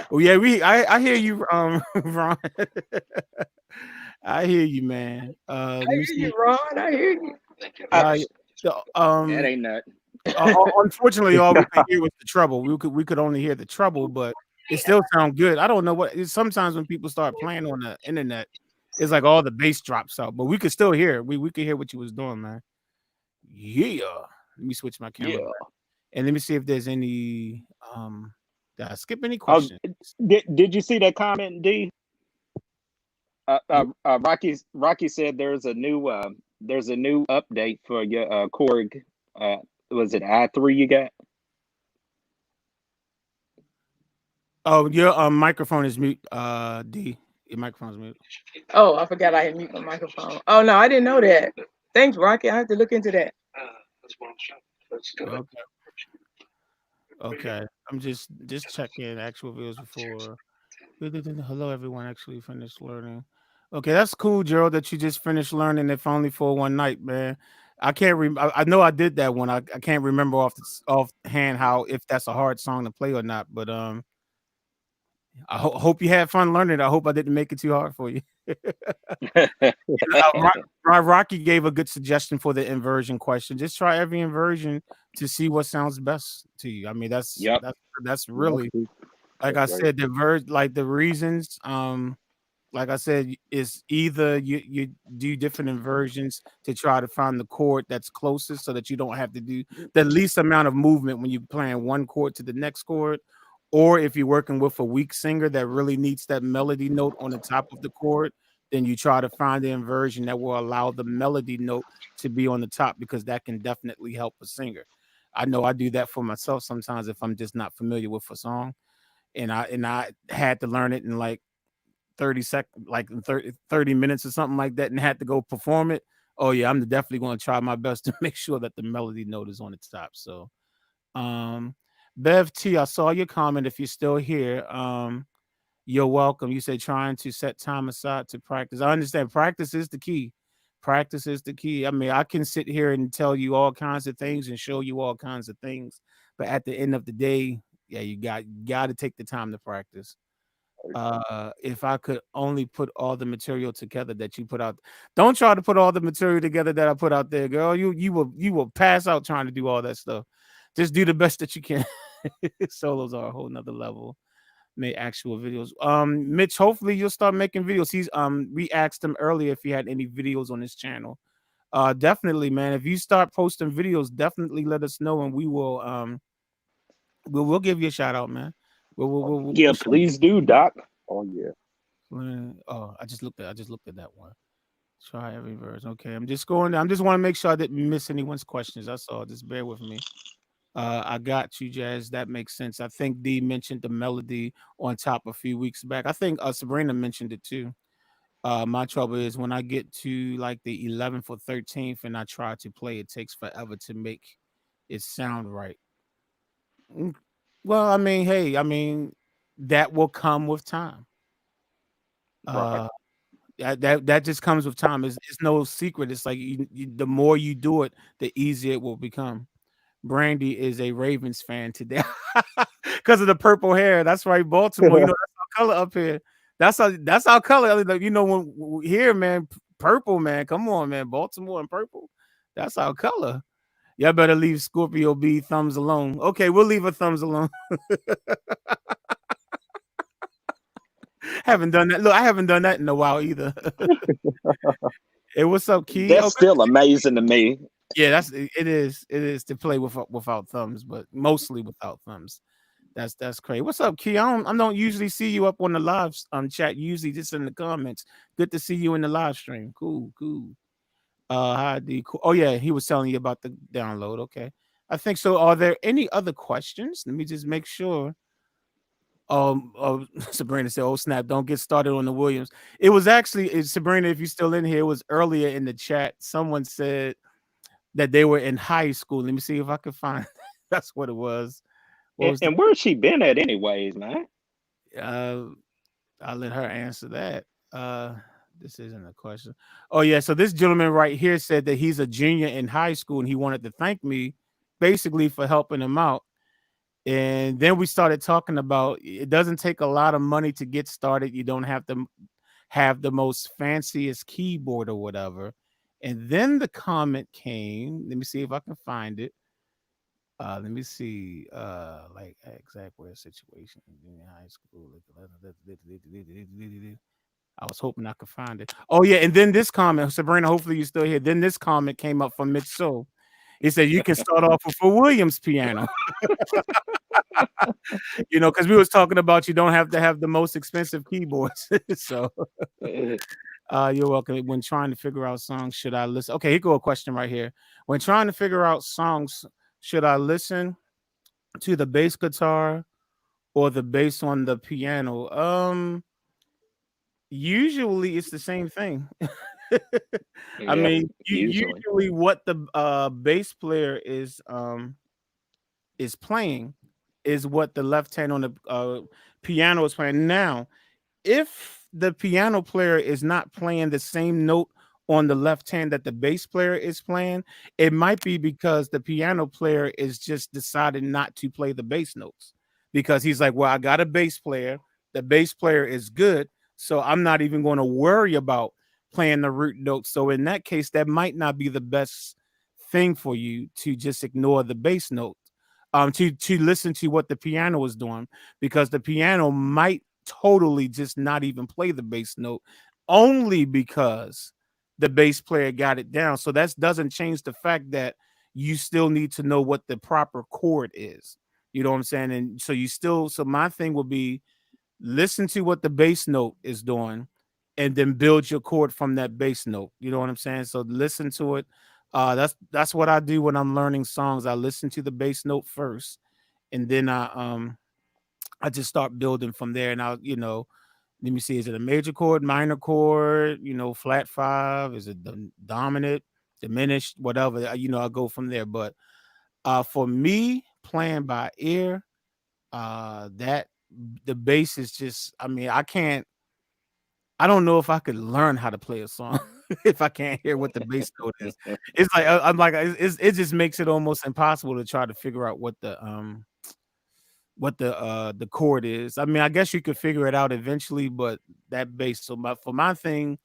Well, yeah, I hear you, Ron. I hear you, man. I hear you, Ron. I hear you. That ain't nut. Unfortunately, all we could hear was the treble. We could only hear the treble, but it still sound good. I don't know what. Sometimes when people start playing on the internet, it's like all the bass drops out, but we could still hear it. We could hear what you was doing, man. Yeah. Let me switch my camera. Yeah. back. And let me see if there's any. Did I skip any questions? Did you see that comment, D? Rocky said there's a new update for your Korg. Was it i3 you got? Oh, your microphone is mute. D, your microphone's mute. Oh, I forgot I had mute my microphone. Oh no, I didn't know that. Thanks, Rocky. I have to look into that. Okay. Okay. I'm just checking actual videos before. Hello, everyone. Actually finished learning. Okay, that's cool, Gerald, that you just finished learning if only for one night, man. I can't I know I did that one. I can't remember offhand how if that's a hard song to play or not, but I hope you had fun learning it. I hope I didn't make it too hard for you. Rocky gave a good suggestion for the inversion question. Just try every inversion to see what sounds best to you. I mean, that's Yep. that's Yeah, really, like I that's right. said, like the reasons. Like I said, is either you do different inversions to try to find the chord that's closest, so that you don't have to do the least amount of movement when you're playing one chord to the next chord, or if you're working with a weak singer that really needs that melody note on the top of the chord, then you try to find the inversion that will allow the melody note to be on the top, because that can definitely help a singer. I know I do that for myself sometimes if I'm just not familiar with a song, and I had to learn it in like 30 minutes or something like that, and had to go perform it. Oh yeah, I'm definitely going to try my best to make sure that the melody note is on its top. So um Bev T, I saw your comment. If you're still here, you're welcome. You say trying to set time aside to practice. I understand practice is the key. Practice is the key. I mean, I can sit here and tell you all kinds of things and show you all kinds of things, but at the end of the day, yeah, you got to take the time to practice. If I could only put all the material together that you put out, don't try to put all the material together that I put out there, girl. You will pass out trying to do all that stuff. Just do the best that you can. Solos are a whole nother level. Make actual videos. Mitch, hopefully you'll start making videos. We asked him earlier if he had any videos on his channel. Definitely, man. If you start posting videos, definitely let us know, and we'll give you a shout out, man. Yeah, We'll show please do, Doc. Oh yeah. Oh, I just looked at that one. Try every verse. Okay, I'm just going. I just want to make sure I didn't miss anyone's questions. That's all. Just bear with me. I got you, Jazz. That makes sense. I think D mentioned the melody on top a few weeks back. I think Sabrina mentioned it too. My trouble is when I get to like the 11th or 13th and I try to play, it takes forever to make it sound right. Mm, Well, I mean, hey, that will come with time. Right. Uh, that just comes with time. It's no secret. It's like the more you do it, the easier it will become. Brandy is a Ravens fan today because of the purple hair. That's right, Baltimore. You know that's our color up here. That's our color. Like, when here, man, purple, man. Come on, man, Baltimore and purple. That's our color. Y'all better leave Scorpio B thumbs alone. Okay, we'll leave her thumbs alone. Haven't done that. Look, I haven't done that in a while either. Hey, what's up, Key? That's Oh, still amazing to me. yeah, it is to play without thumbs, but mostly without thumbs. That's crazy. What's up, Key? I don't usually see you up on the live chat. Usually just in the comments. Good to see you in the live stream. Cool, cool. Hi D. Cool. Oh yeah, he was telling you about the download. Okay, I think so. Are there any other questions? Let me just make sure. Sabrina said, "Oh snap! Don't get started on the Williams." It was actually Sabrina. If you're still in here, it was earlier in the chat. Someone said that they were in high school. Let me see if I can find. That's what it was. What And, was the? and where's she been at, anyways, man? Uh, I'll let her answer that. Uh, this isn't a question. Oh yeah, so this gentleman right here said that he's a junior in high school and he wanted to thank me, basically for helping him out. And then we started talking about it doesn't take a lot of money to get started. You don't have to have the most fanciest keyboard or whatever. And then the comment came. Let me see if I can find it. Let me see. Like exact where situation in high school. I was hoping I could find it. Oh yeah, and then this comment, Sabrina. Hopefully you're still here. Then this comment came up from Mitch So. He said you can start off with a Williams piano. Because we was talking about you don't have to have the most expensive keyboards. So you're welcome. When trying to figure out songs, should I listen? Okay, here go a question right here. When trying to figure out songs, should I listen to the bass guitar or the bass on the piano? Usually it's the same thing. I Yeah, mean, usually. usually what the bass player is playing is what the left hand on the piano is playing. Now, if the piano player is not playing the same note on the left hand that the bass player is playing, it might be because the piano player is just decided not to play the bass notes because he's like, well, I got a bass player. The bass player is good. So I'm not even going to worry about playing the root notes. So in that case, that might not be the best thing for you to just ignore the bass note, to listen to what the piano is doing, because the piano might totally just not even play the bass note, only because the bass player got it down. So that doesn't change the fact that you still need to know what the proper chord is. You know what I'm saying? And so you still, so my thing will be, listen to what the bass note is doing and then build your chord from that bass note. You know what I'm saying? So listen to it. That's what I do when I'm learning songs. I listen to the bass note first, and then I just start building from there. And let me see, is it a major chord, minor chord, flat five? Is it the dominant, diminished, whatever? I'll go from there. But for me, playing by ear, that the bass is just, I don't know if I could learn how to play a song if I can't hear what the bass note is. It's like I'm like it just makes it almost impossible to try to figure out what the chord is. I mean, I guess you could figure it out eventually, but that bass. So for my thing,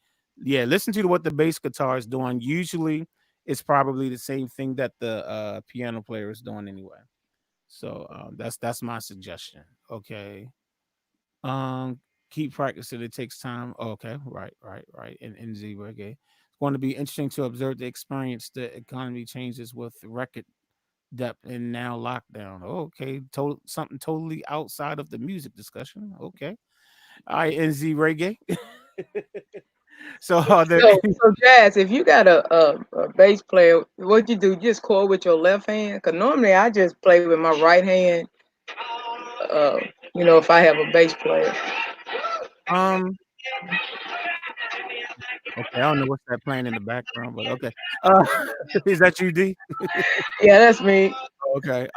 yeah, listen to what the bass guitar is doing. Usually, it's probably the same thing that the piano player is doing anyway. So that's my suggestion. Okay. Um, keep practicing. It takes time. Oh, okay, right. In Z reggae, it's going to be interesting to observe the experience. The economy changes with record depth and now lockdown. Okay, something totally outside of the music discussion. Okay, all right, NZ reggae. So are there? So Jazz, if you got a bass player, what you do? You just chord with your left hand? Cause normally I just play with my right hand. Uh, if I have a bass player. um. Okay, I don't know what's that playing in the background, but okay. Uh, is that you, D? Yeah, that's me. Okay.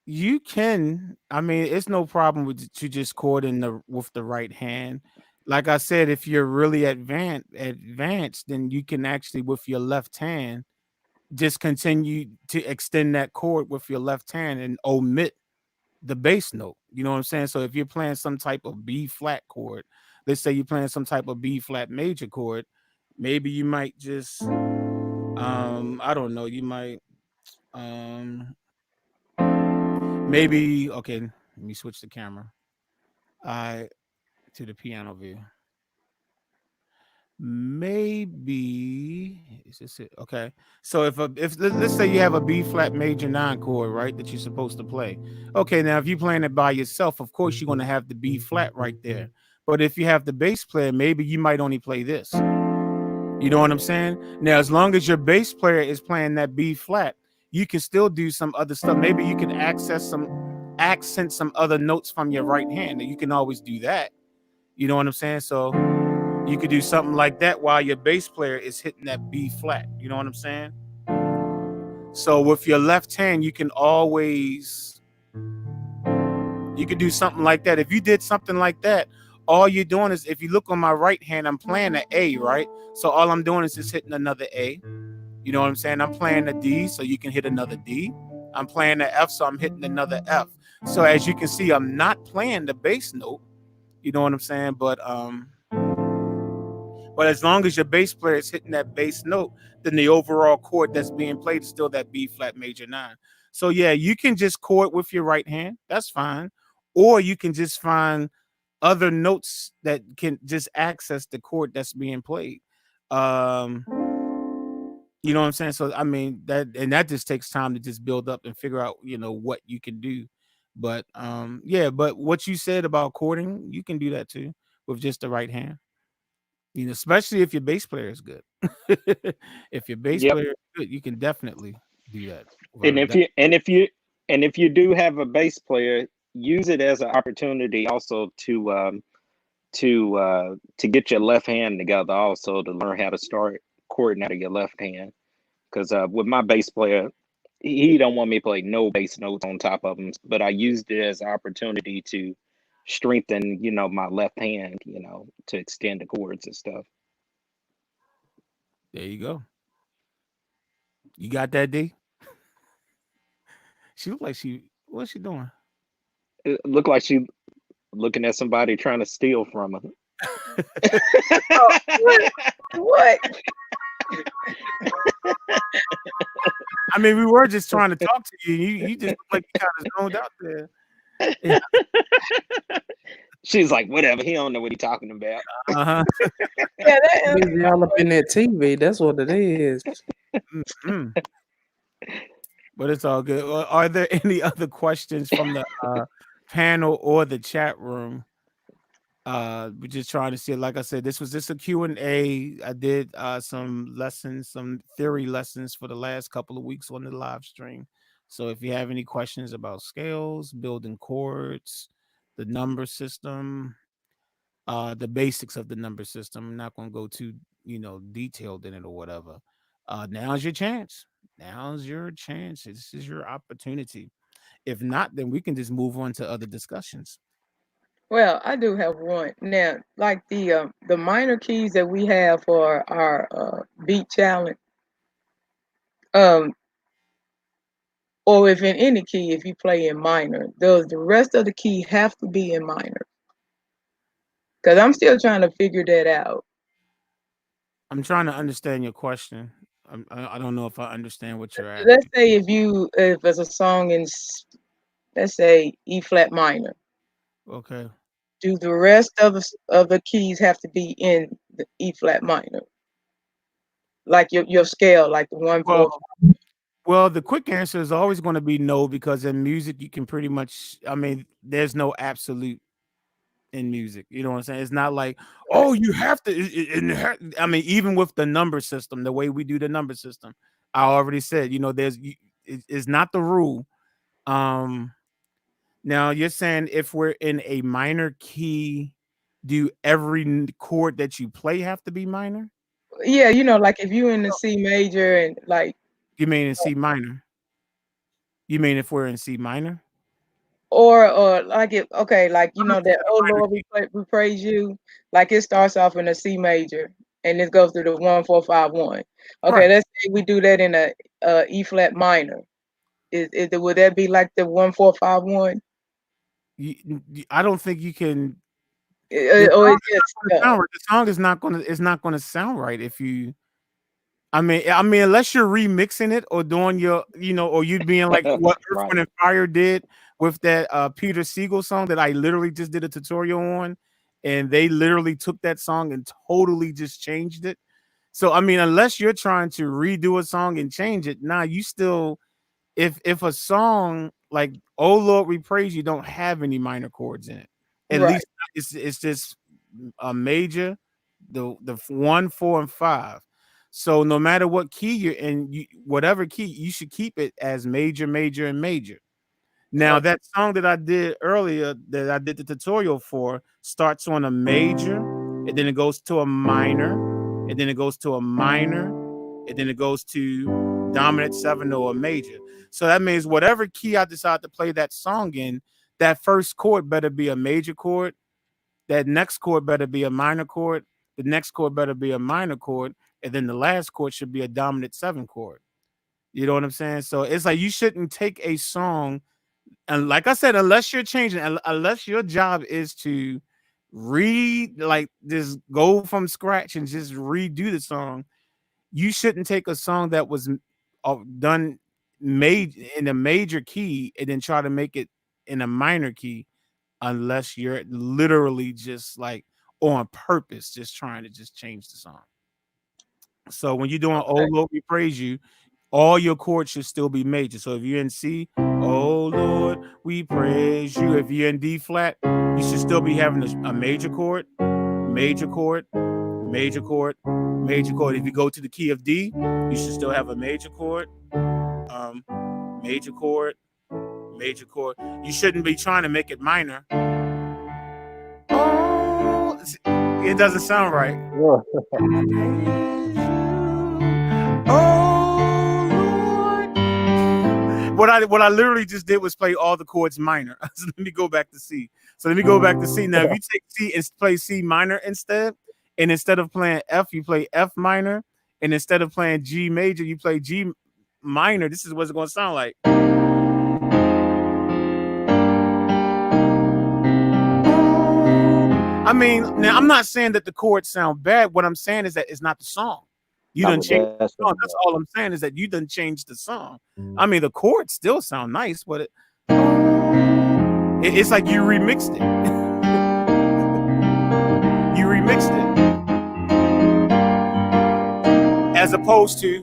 You can. I mean, it's no problem to just chord with the right hand. Like I said, if you're really advanced, then you can actually with your left hand just continue to extend that chord with your left hand and omit the bass note. You know what I'm saying? So if you're playing some type of B flat chord, let's say you're playing some type of B flat major chord, maybe you might just I don't know, you might um maybe okay, let me switch the camera. I to the piano view. Maybe is this it? Okay. So if let's say you have a B flat major 9 chord, right, that you're supposed to play. Okay, now if you're playing it by yourself, of course you're gonna have the B flat right there. But if you have the bass player, maybe you might only play this. You know what I'm saying? Now, as long as your bass player is playing that B flat, you can still do some other stuff. Maybe you can accent some other notes from your right hand. You can always do that. You know what I'm saying? So you could do something like that while your bass player is hitting that B flat. You know what I'm saying? So with your left hand, you could do something like that. If you did something like that, all you're doing is, if you look on my right hand, I'm playing an A, right? So all I'm doing is just hitting another A. You know what I'm saying? I'm playing a D, so you can hit another D. I'm playing the F, so I'm hitting another F. So as you can see, I'm not playing the bass note. You know what I'm saying? But as long as your bass player is hitting that bass note, then the overall chord that's being played is still that B flat major 9. So yeah, you can just chord with your right hand. That's fine. Or you can just find other notes that can just access the chord that's being played. Um, you know what I'm saying? So I mean that just takes time to just build up and figure out, what you can do. But yeah, but what you said about chording, you can do that too with just the right hand. Especially if your bass player is good. If your bass Yep. player is good, you can definitely do that without And a if doubt. you do have a bass player, use it as an opportunity also to get your left hand together, also to learn how to start chording out of your left hand. Because with my bass player, he don't want me to play no bass notes on top of him, but I used it as an opportunity to strengthen, my left hand, to extend the chords and stuff. There you go. You got that, D? She look like what's she doing? It looked like she looking at somebody trying to steal from her. Oh, what? What? I mean, we were just trying to talk to you. You just look like you kind of zoned out there. Yeah. She's like, whatever. He don't know what he's talking about. Uh-huh. Yeah, that Busy all up in that TV. That's what it is. Mm. But it's all good. Are there any other questions from the panel or the chat room? We're just trying to see. Like I said, this was just a Q&A. I did some lessons, some theory lessons for the last couple of weeks on the live stream. So if you have any questions about scales, building chords, the number system, the basics of the number system, I'm not going to go too, detailed in it or whatever. Now's your chance. Now's your chance. This is your opportunity. If not, then we can just move on to other discussions. well, I do have one now. Like the minor keys that we have for our beat challenge, um, or if in any key, if you play in minor, does the rest of the key have to be in minor? Because I'm still trying to figure that out. I'm trying to understand your question. I don't know if I understand what you're Let's asking. say if it's a song in, let's say E flat minor, Okay. do the rest of the keys have to be in the E flat minor, like your scale, like the 1 4? Well, well, the quick answer is always going to be no, because in music you can pretty much. I mean, there's no absolute in music. You know what I'm saying? It's not like, oh, you have to. I mean, even with the number system, the way we do the number system, I already said, it's not the rule. Um, Now you're saying if we're in a minor key, do every chord that you play have to be minor? Yeah, like if you in the C major and like, You mean in C minor? You mean if we're in C minor? or like it, okay, like I'm looking that at oh a minor Lord, key. we praise you, like it starts off in a C major and it goes through the 1 4 5 1. Okay, Right. let's say we do that in a E flat minor. Would that be like the 1 4 5 1? I don't think you can. The Or song it's is not just going to sound right. The song is not going to. It's not going to sound right if you. I mean, unless you're remixing it or doing or you being like what Earth, Right. Wind, and Fire did with that Peter Siegel song that I literally just did a tutorial on, and they literally took that song and totally just changed it. So I mean, unless you're trying to redo a song and change it, you still, if a song like "Oh Lord, We Praise You" don't have any minor chords in it, at right, least it's just a major, the 1, 4, and 5. So no matter what key you're in, whatever key, you should keep it as major, major, and major. Now okay, that song that I did earlier, that I did the tutorial for, starts on a major, and then it goes to a minor, and then it goes to a minor, and then it goes to dominant 7 or a major. So that means whatever key I decide to play that song in, that first chord better be a major chord, that next chord better be a minor chord, the next chord better be a minor chord, and then the last chord should be a dominant 7 chord. You know what I'm saying? So it's like you shouldn't take a song, and like I said, unless you're changing, unless your job is to read, like just go from scratch and just redo the song, you shouldn't take a song that was done made in a major key and then try to make it in a minor key, unless you're literally just like on purpose just trying to just change the song. So when you're doing "Oh okay, Lord, We Praise You," all your chords should still be major. So if you're in C, "Oh Lord, we praise you." If you're in D flat, you should still be having a major chord, major chord, major chord, major chord. If you go to the key of D, you should still have a major chord, um, major chord, major chord. You shouldn't be trying to make it minor. Oh, it doesn't sound right. Yeah. Oh Lord. What I literally just did was play all the chords minor. So let me go back to C. So let me go back to C. Now, if you take C and play C minor instead, and instead of playing F, you play F minor, and instead of playing G major, you play G minor. This is what it's going to sound like. I mean, now I'm not saying that the chords sound bad. What I'm saying is that it's not the song. You Not done with changed that the song song. That's though. all I'm saying is that you done changed the song. I mean, the chords still sound nice, but it's like you remixed it. You remixed it as opposed to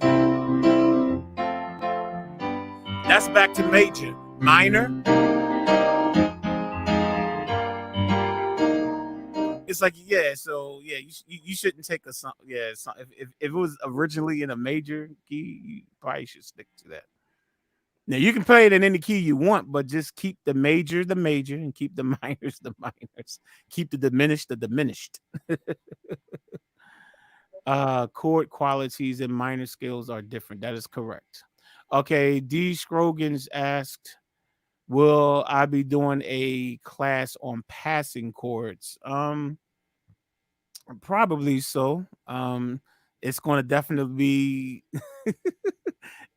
that's back to major, minor. It's like so you shouldn't take a song. Yeah, if it was originally in a major key, you probably should stick to that. Now you can play it in any key you want, but just keep the major, and keep the minors, the minors. Keep the diminished, the diminished. Chord qualities and minor scales are different. That is correct. Okay, D. Scroggins asked, will I be doing a class on passing chords? Probably so. It's going to definitely be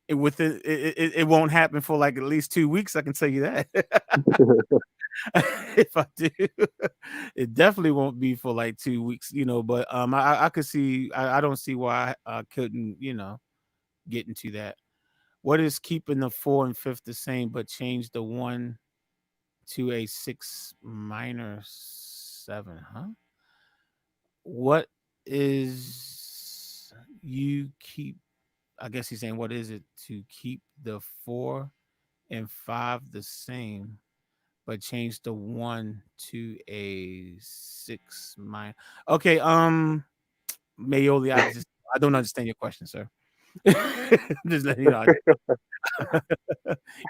it won't happen for like at least 2 weeks. I can tell you that. If I do, it definitely won't be for like 2 weeks. But I could see. I don't see why I couldn't get into that. What is keeping the 4 and 5th the same, but change the 1 to a 6 minor 7? Huh? What is you keep? I guess he's saying, what is it to keep the 4 and 5 the same, but change the 1 to a 6 minor? Okay, Mayoli, I don't understand your question, sir. Just letting you know.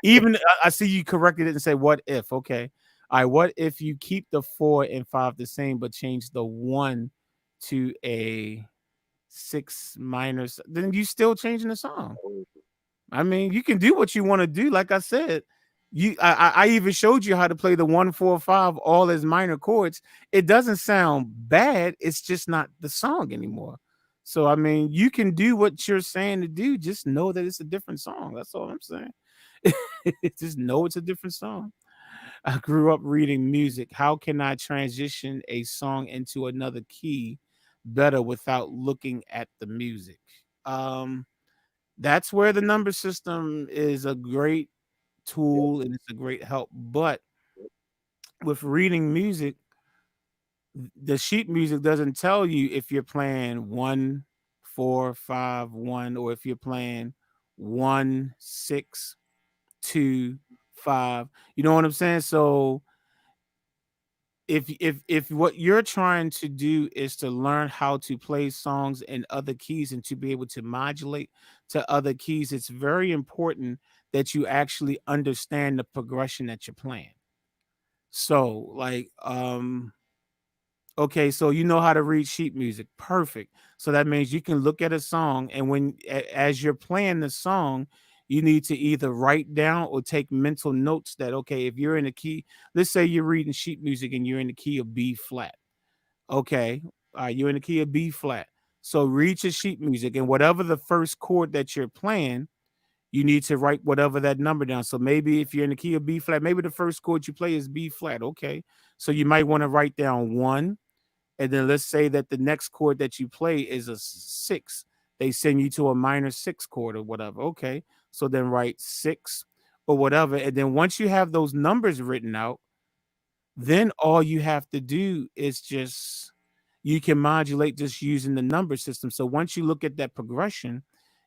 Even I see you corrected it and said, what if? Okay. All right. What if you keep the 4 and 5 the same, but change the 1 to a 6 minus? Then you still changing the song. I mean, you can do what you want to do. Like I said, I even showed you how to play the 1, 4, 5 all as minor chords. It doesn't sound bad. It's just not the song anymore. So I mean, you can do what you're saying to do. Just know that it's a different song. That's all I'm saying. Just know it's a different song. I grew up reading music. How can I transition a song into another key better without looking at the music? That's where the number system is a great tool and it's a great help. But with reading music, the sheet music doesn't tell you if you're playing 1, 4, 5, 1, or if you're playing 1, 6, 2, 5. You know what I'm saying? So if what you're trying to do is to learn how to play songs in other keys and to be able to modulate to other keys, it's very important that you actually understand the progression that you're playing. So like okay, so you know how to read sheet music. Perfect. So that means you can look at a song, and as you're playing the song, you need to either write down or take mental notes that, okay, if you're in a key, let's say you're reading sheet music and you're in the key of B flat. Okay. You're in the key of B flat. So read your sheet music, and whatever the first chord that you're playing, you need to write whatever that number down. So maybe if you're in the key of B flat, maybe the first chord you play is B flat. Okay. So you might want to write down 1, and then let's say that the next chord that you play is a 6. They send you to a minor 6 chord or whatever. Okay. So then write 6 or whatever. And then once you have those numbers written out, then all you have to do is just you can modulate just using the number system. So once you look at that progression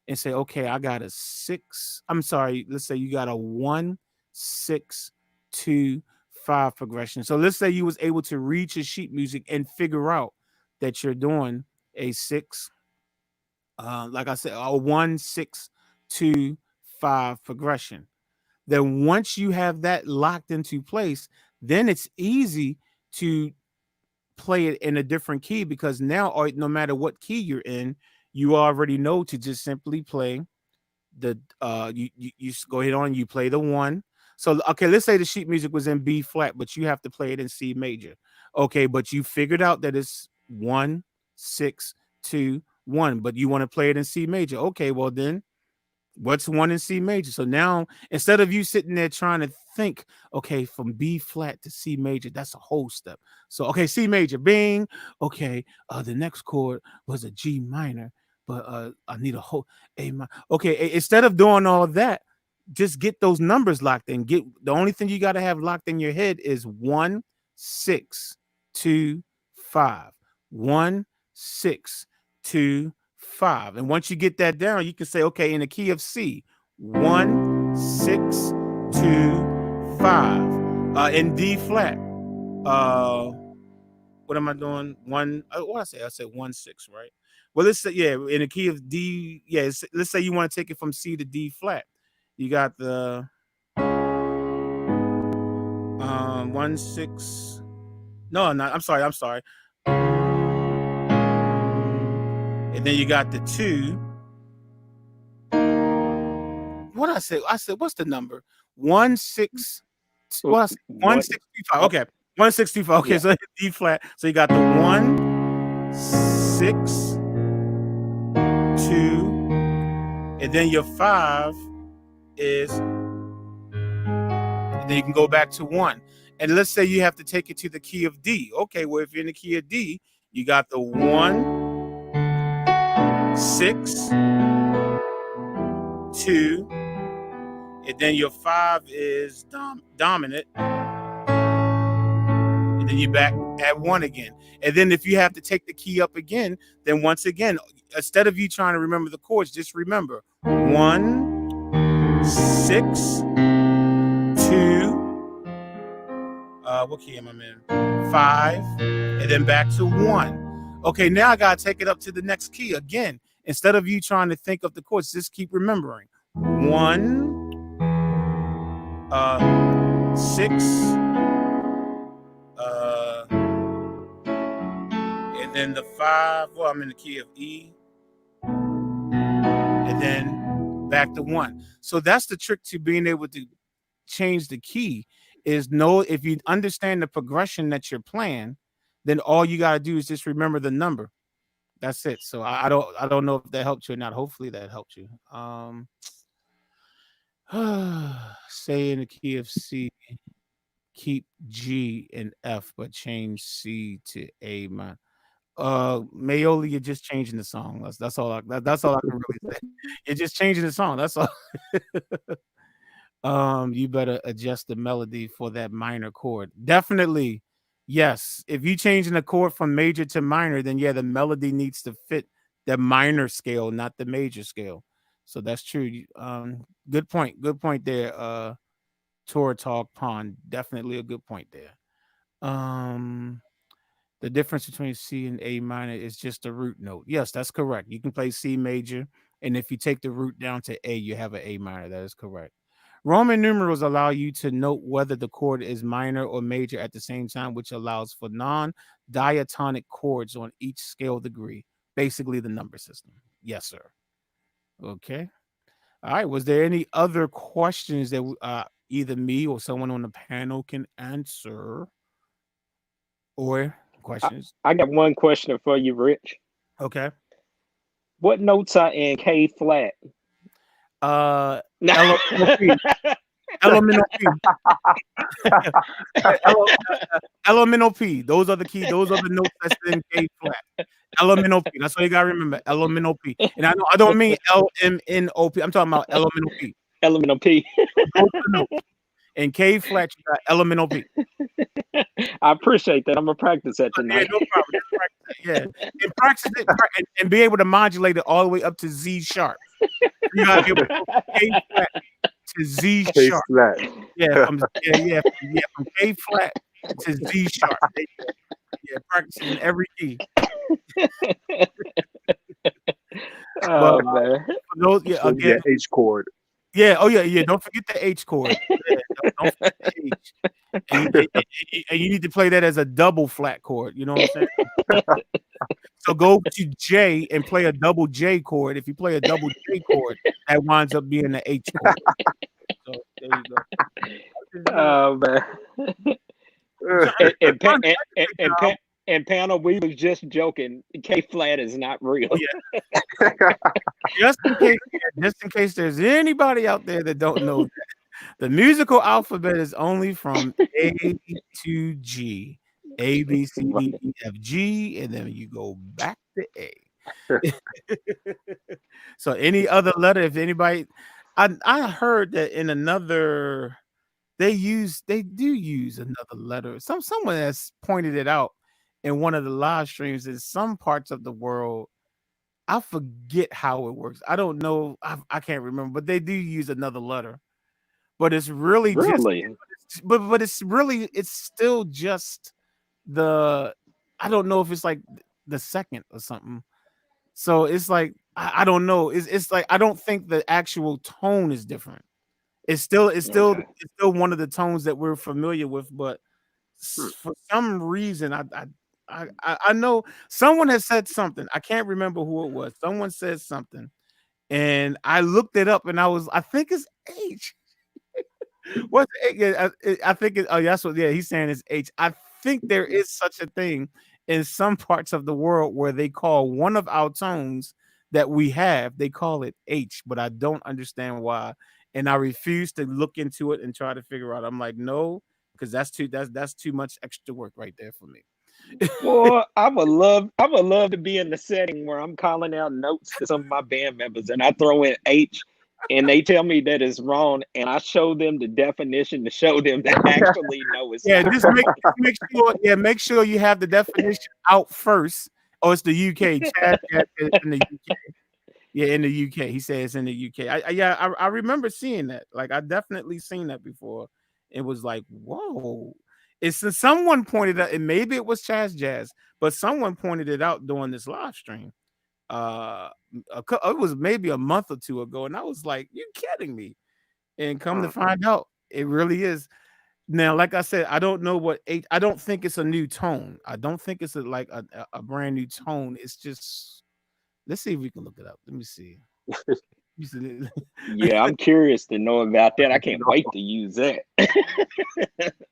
and say, okay, I got a 6. I'm sorry, let's say you got a 1, 6, 2, 5 progression. So let's say you was able to read your sheet music and figure out that you're doing a 6, like I said, a 1, 6, 2, 5 progression. Then once you have that locked into place, then it's easy to play it in a different key, because now, or no matter what key you're in, you already know to just simply play the you go ahead on, you play the 1. So okay, let's say the sheet music was in B flat, but you have to play it in C major. Okay, but you figured out that it's 1, 6, 2, 1, but you want to play it in C major. Okay, well then what's 1 in C major? So now instead of you sitting there trying to think, okay, from B flat to C major, that's a whole step. So okay, C major, bing. Okay, the next chord was a G minor. but I need a whole A minor. Okay, instead of doing all that, just get those numbers locked in. Get the only thing you got to have locked in your head is 1 6 2 5. 1 6 2 5. And once you get that down, you can say, okay, in the key of C, 1 6 2 5. In D flat. What am I doing? What I say? I said 1 6, right? Well, let's say, yeah, in the key of D, yeah, let's say you want to take it from C to D flat. You got the 1 6. No, not. I'm sorry. And then you got the 2. What I said? What's the number? 1 6. What I said? 1 6 2 5. Okay, 1 6 2 5. Okay, Yeah. so D flat. So you got the 1 6 2, and then your 5 is, and then you can go back to 1. And let's say you have to take it to the key of D. Okay, well, if you're in the key of D, you got the 1 6 2, and then your 5 is dominant, and then you back at 1 again. And then if you have to take the key up again, then once again, instead of you trying to remember the chords, just remember 1 6 2. What key am I in? 5, and then back to 1. Okay, now I gotta take it up to the next key again. Instead of you trying to think of the chords, just keep remembering 1 6, and then the 5. Well, I'm in the key of E, and then back to 1. So that's the trick to being able to change the key. Is know if you understand the progression that you're playing, then all you got to do is just remember the number. That's it. So I don't know if that helped you or not. Hopefully that helped you. Say in the key of C, keep G and F, but change C to A minor. Mayoli, you're just changing the song. That's all. That's all I can really say. You're just changing the song. That's all. You better adjust the melody for that minor chord. Definitely, yes. If you changing the chord from major to minor, then yeah, the melody needs to fit the minor scale, not the major scale. So that's true. Good point. Good point there. Tour Talk Pond. Definitely a good point there. The difference between C and A minor is just a root note. Yes, that's correct. You can play C major, and if you take the root down to A, you have an A minor. That is correct. Roman numerals allow you to note whether the chord is minor or major at the same time, which allows for non-diatonic chords on each scale degree. Basically, the number system. Yes, sir. Okay. All right. Was there any other questions that either me or someone on the panel can answer? Or questions? I got one question for you, Rich. Okay. What notes are in K flat? Elemental P. Elemental P. Elemental P. Those are the key. Those are the notes that's in K flat. Elemental P. That's what you gotta remember. Elemental P. And I don't mean LMNOP. I'm talking about elemental P. Elemental P. In K flat, you got elemental P. I appreciate that. I'm gonna practice that tonight. Yeah, no problem. Just practice it. Yeah, and practice it and be able to modulate it all the way up to Z sharp. You gotta be able to go from K flat to Z K sharp. flat. Yeah, from K flat to Z sharp. Yeah, practicing every key. Oh man. Those, yeah, So again, H chord. yeah, oh yeah. Don't forget the H chord. Yeah, don't forget the H. And you need to play that as a double flat chord. You know what I'm saying? So go to J and play a double J chord. If you play a double J chord, that winds up being the H chord. So there you go. Oh man. And panel, we was just joking. K flat is not real. Oh, yeah. Just in case there's anybody out there that don't know that. The musical alphabet is only from A to G. A, B, C, D, E, F, G, and then you go back to A. So any other letter, if anybody, I heard that in another, they do use another letter. Someone has pointed it out in one of the live streams. In some parts of the world, I forget how it works. I don't know. I can't remember, but they do use another letter. But it's really just, Really? but it's really, it's still just the, I don't know if it's like the second or something. So it's like I don't know. It's like I don't think the actual tone is different. Okay. It's still one of the tones that we're familiar with, but Hmm. for some reason I know someone has said something. I can't remember who it was. Someone said something, and I looked it up, and I think it's H. What's yeah, I think it, oh, that's what, yeah, he's saying it's H. I think there is such a thing in some parts of the world where they call one of our tones that we have, they call it H, but I don't understand why. And I refuse to look into it and try to figure out. I'm like, no, because that's too much extra work right there for me. Well, I would love to be in the setting where I'm calling out notes to some of my band members and I throw in H and they tell me that it's wrong and I show them the definition to show them that actually no, it's Yeah, not. just make sure, yeah, make sure you have the definition out first. Oh, it's the UK. Chad is in the UK. Yeah, in the UK. He says in the UK. I remember seeing that. Like I definitely seen that before. It was like, whoa. It's someone pointed out, and maybe it was Chaz Jazz, but someone pointed it out during this live stream. It was maybe a month or two ago, and I was like, "You're kidding me!" And come to find out, it really is. Now, like I said, I don't know what H. I don't think it's a new tone. I don't think it's a brand new tone. It's just, let's see if we can look it up. Let me see. Yeah, I'm curious to know about that. I can't wait to use that.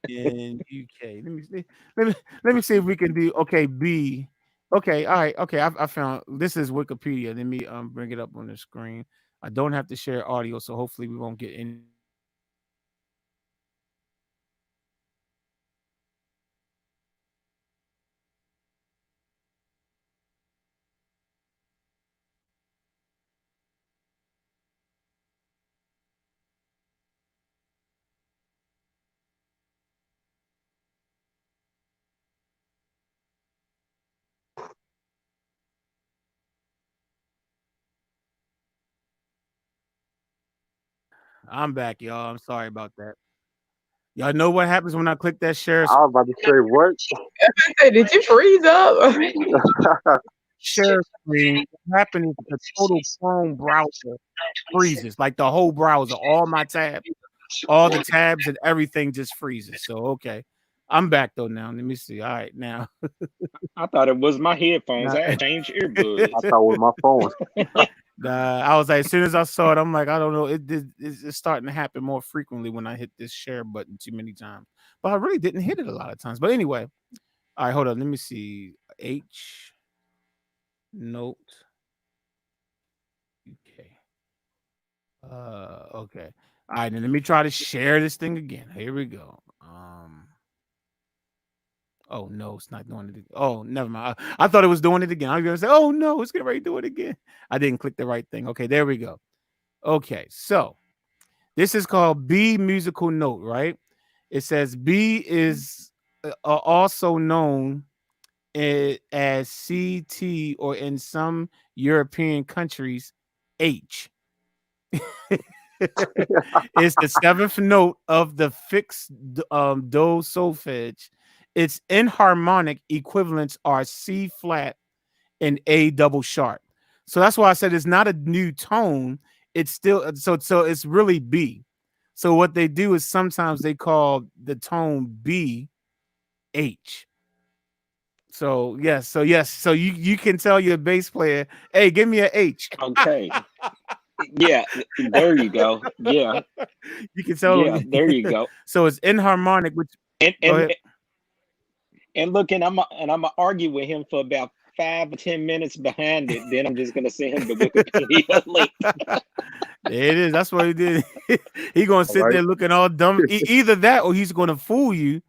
In UK. Let me see. Let me see if we can do, okay, B. Okay, all right, okay. I found, this is Wikipedia. Let me bring it up on the screen. I don't have to share audio, so hopefully we won't get any. I'm back, y'all. I'm sorry about that. Y'all know what happens when I click that share I was about to say what? I said, did you freeze up? share screen? What happens is the total Chrome browser freezes, like the whole browser, all my tabs, all the tabs and everything just freezes. So okay, I'm back though now. Let me see. All right, now. I thought it was my headphones. now I had changed I earbuds. thought with my phone. I was like, as soon as I saw it, I'm like, I don't know. It's starting to happen more frequently when I hit this share button too many times. But I really didn't hit it a lot of times. But anyway, all right, hold on. Let me see. H note. Okay. Okay. All right, then let me try to share this thing again. Here we go. Oh no, it's not doing it. Oh, never mind. I thought it was doing it again. I was gonna say, oh no, it's getting ready to do it again. I didn't click the right thing. Okay, there we go. Okay, so this is called B musical note, right? It says B is also known as CT, or in some European countries, H. It's the seventh note of the fixed do solfege. Its enharmonic equivalents are C flat and A double sharp. So that's why I said it's not a new tone. It's still, so it's really B. So what they do is sometimes they call the tone B H. So yes, so you can tell your bass player, hey, give me a H. Okay. Yeah, there you go. Yeah, You can tell yeah, them. there you go. So it's enharmonic, which, And go and ahead. and look, I'm gonna argue with him for about 5 or 10 minutes behind it. Then I'm just gonna send him the Wikipedia link. There it is. That's what he did. He gonna All sit right. there looking all dumb. Either that, or he's gonna fool you.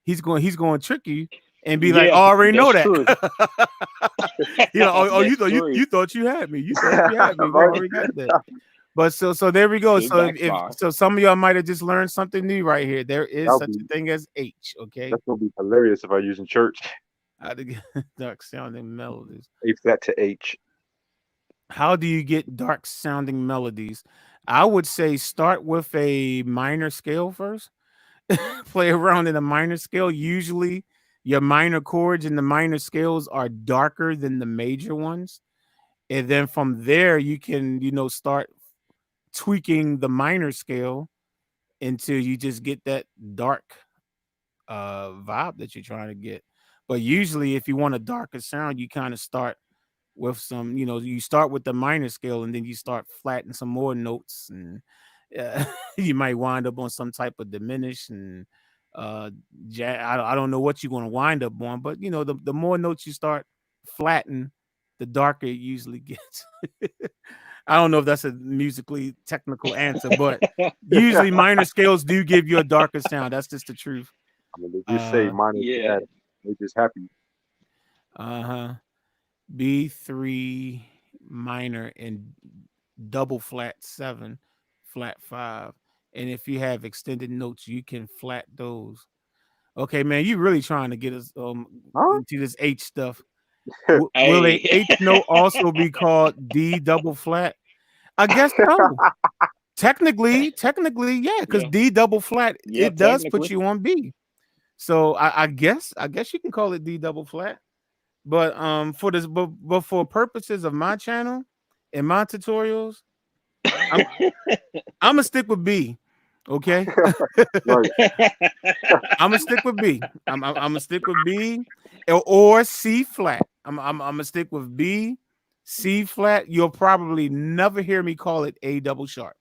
He's going to trick you and be like, "Oh, I already know that's that." true. Oh, That's true. you thought you had me. You thought you had me. We Right? already got that. But so there we go. It So if backfire. so, some of y'all might have just learned something new right here. There is That'll such be a thing as H. Okay, that's gonna be hilarious if I use in church. how to get dark sounding melodies. A flat to H. How do you get dark sounding melodies? I would say start with a minor scale first. Play around in a minor scale. Usually, your minor chords in the minor scales are darker than the major ones, and then from there you can start tweaking the minor scale until you just get that dark vibe that you're trying to get. But usually if you want a darker sound, you kind of start with some, you start with the minor scale and then you start flattening some more notes, and you might wind up on some type of diminish and I don't know what you're going to wind up on, but the more notes you start flatten, the darker it usually gets. I don't know if that's a musically technical answer, but usually minor scales do give you a darker sound. That's just the truth. I mean, they just say mine is Yeah. bad. They just happy. Uh-huh. B3 minor and double flat 7, flat 5. And if you have extended notes, you can flat those. Okay, man, you really trying to get us Huh? into this H stuff. Will a Hey. H note also be called D double flat? I guess so. Technically, yeah, because Yeah. D double flat, Yeah, it does put technically. you on B. So I guess you can call it D double flat. But for this, but for purposes of my channel and my tutorials, I'm gonna stick with B. Okay, Right. I'm gonna stick with B. I'm gonna stick with B or C flat. I'm gonna stick with B, C flat. You'll probably never hear me call it A double sharp.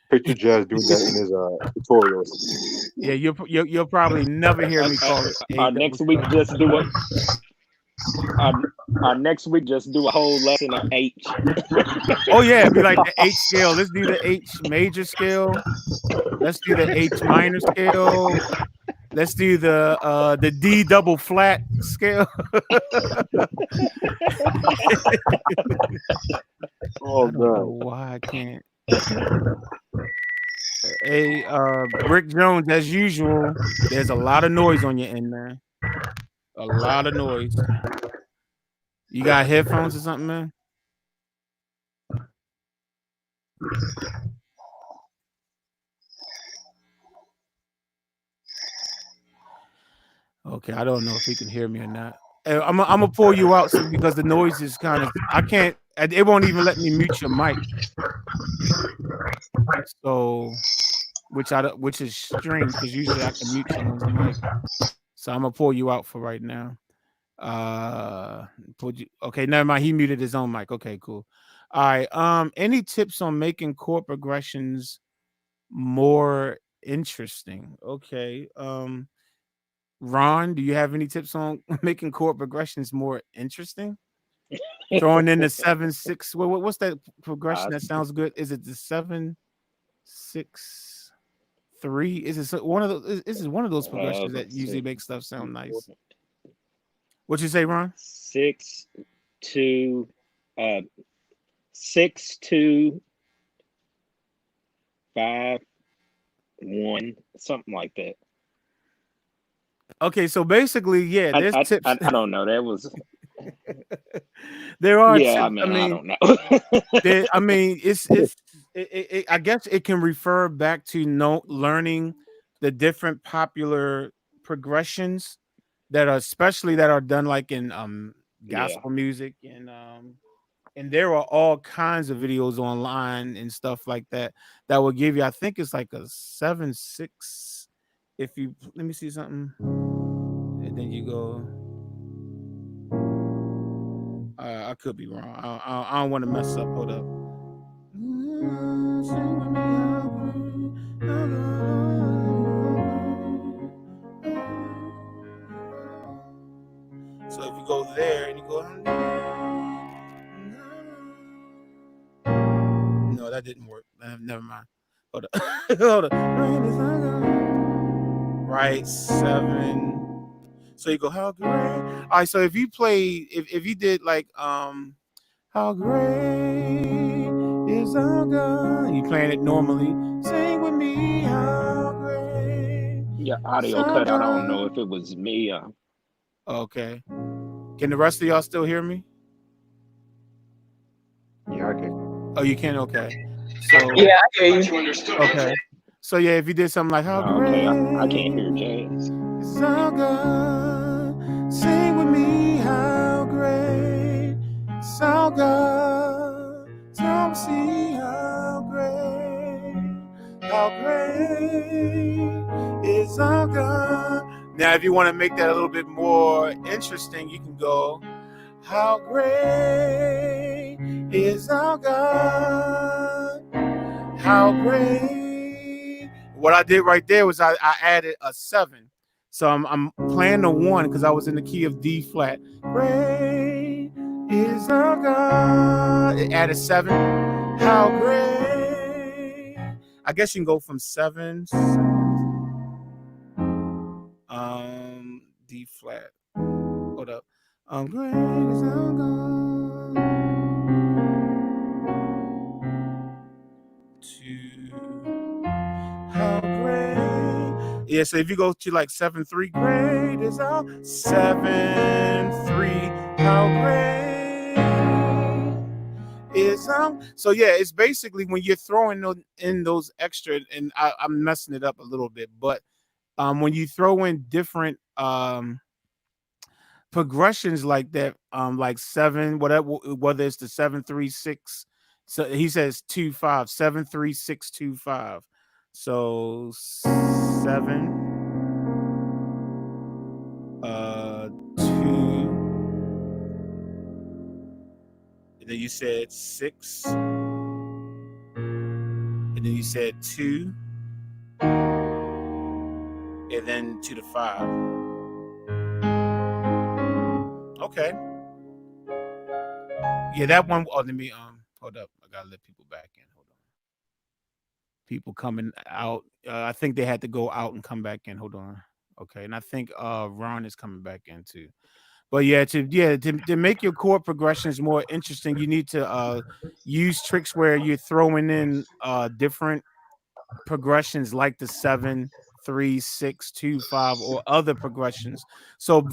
Picture Jazz doing that in his tutorials. Yeah, you'll probably never hear me call it A Our double next week sharp. just do a our, our next week just do a whole lesson on H. Oh yeah, it'd be like the H scale. Let's do the H major scale. Let's do the H minor scale. Let's do the D double flat scale. Oh I don't know man. why I can't. Hey, Brick Jones, as usual, there's a lot of noise on your end, man. A lot of noise. You got headphones or something, man? Okay, I don't know if he can hear me or not. I'm gonna pull you out because the noise is kind of. I can't. It won't even let me mute your mic. So, which is strange because usually I can mute someone's mic. So I'm gonna pull you out for right now. Okay, never mind. He muted his own mic. Okay, cool. All right. Any tips on making chord progressions more interesting? Okay. Ron, do you have any tips on making chord progressions more interesting? Throwing in the 7-6. What's that progression that sounds good? Is it the 7-6-3? Is it one of those? This is one of those progressions that Let's usually see. make stuff sound nice. What you say, Ron? 6 2 6 2 5 1, something like that. Okay, so basically, yeah, there's tips. I don't know. That was There are yeah. tips. I don't know. I mean, I guess it can refer back to learning the different popular progressions that are done like in Yeah. gospel music and there are all kinds of videos online and stuff like that that will give you. I think it's like a 7-6. If you let me see something, and then you go. I could be wrong. I don't want to mess up. Hold up. So if you go there and you go, no, that didn't work. Never mind. Hold up. Hold up. Right, 7. So you go, how great. All right, so if you play, if you did like how great is our God, you playing it normally. Sing with me, how great Your is audio our cut out. I don't know God. if it was me. Okay. Can the rest of y'all still hear me? Yeah, I can. Oh, you can. Okay. So Yeah, I hear you. okay. So yeah, if you did something like how Okay, great I can't hear Jazz. is our God, sing with me, how great is our God. Come see how great is our God. Now, if you want to make that a little bit more interesting, you can go, how great is our God? How great. What I did right there was I added a 7. So I'm playing the 1 because I was in the key of D flat. Great is our God. It added 7. How great. I guess you can go from 7. D flat. Hold up. Great is our God. To how great. Yeah, so if you go to like 7-3, great is our 7-3. How great is so yeah, it's basically when you're throwing in those extra, and I'm messing it up a little bit, but when you throw in different progressions like that, like 7, whatever, whether it's the 7-3-6, so he says 2-5, 7-3-6-2-5. So 7 2, and then you said 6, and then you said 2, and then to the 5. Okay. Yeah, that one. Oh, let me hold up. I gotta let people back in. Hold on. People coming out. I think they had to go out and come back in. Hold on. Okay, and I think Ron is coming back in too. But yeah, to make your chord progressions more interesting, you need to use tricks where you're throwing in different progressions like the 7-3-6-2-5 or other progressions. So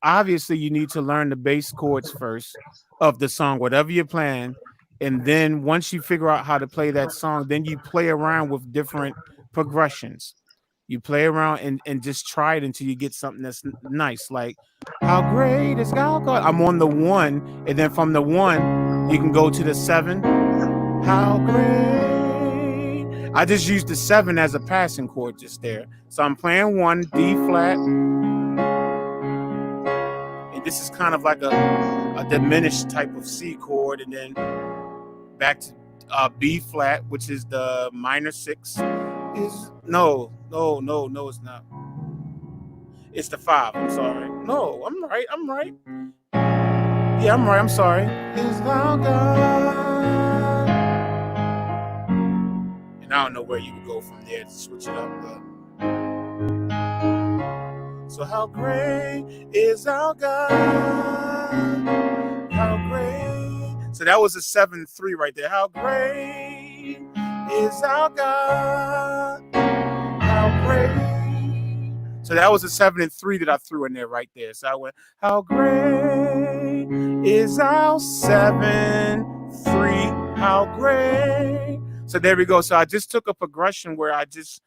obviously you need to learn the bass chords first of the song, whatever you're playing. And then once you figure out how to play that song, then you play around with different progressions. You play around and just try it until you get something that's nice. Like, how great is God? I'm on the 1, and then from the 1, you can go to the 7. How great. I just used the 7 as a passing chord just there. So I'm playing 1, D flat. And this is kind of like a diminished type of C chord. And then back to B flat, which is the minor 6. No, it's not. It's the 5. I'm sorry. No, I'm right. Yeah, I'm right. I'm sorry. Is thou God. And I don't know where you would go from there to switch it up. But so how great is our God? How great. So that was a 7-3 right there. How great is our God? How great. So that was a 7-3 that I threw in there right there. So I went, how great is our 7-3? How great. So there we go. So I just took a progression where I just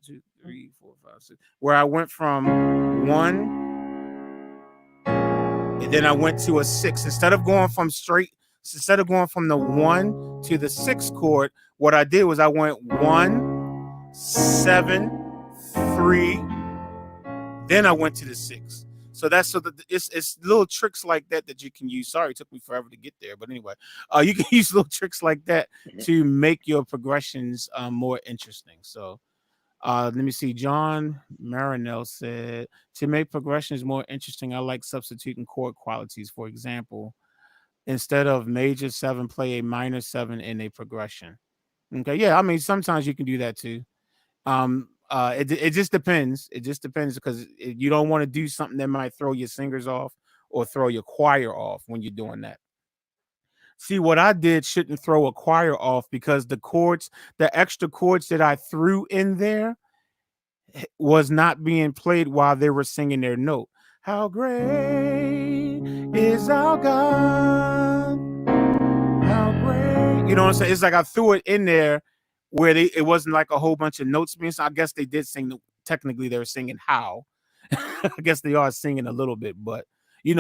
2, 3, 4, 5, 6, where I went from 1 and then I went to a 6. Instead of going from the 1 to the 6 chord, what I did was I went 1, 7, 3, then I went to the 6. So that's so that it's little tricks like that you can use. Sorry, it took me forever to get there, but anyway, you can use little tricks like that to make your progressions more interesting. So let me see. John Marinell said, to make progressions more interesting, I like substituting chord qualities. For example, instead of major 7, play a minor 7 in a progression. Okay, yeah, I mean sometimes you can do that too. it just depends. It just depends because you don't want to do something that might throw your singers off or throw your choir off when you're doing that. See, what I did shouldn't throw a choir off because the extra chords that I threw in there was not being played while they were singing their note. How great is our God? How great. You know what I'm saying? It's like I threw it in there where it wasn't like a whole bunch of notes being. So I guess they did sing. Technically, they were singing how. I guess they are singing a little bit, but you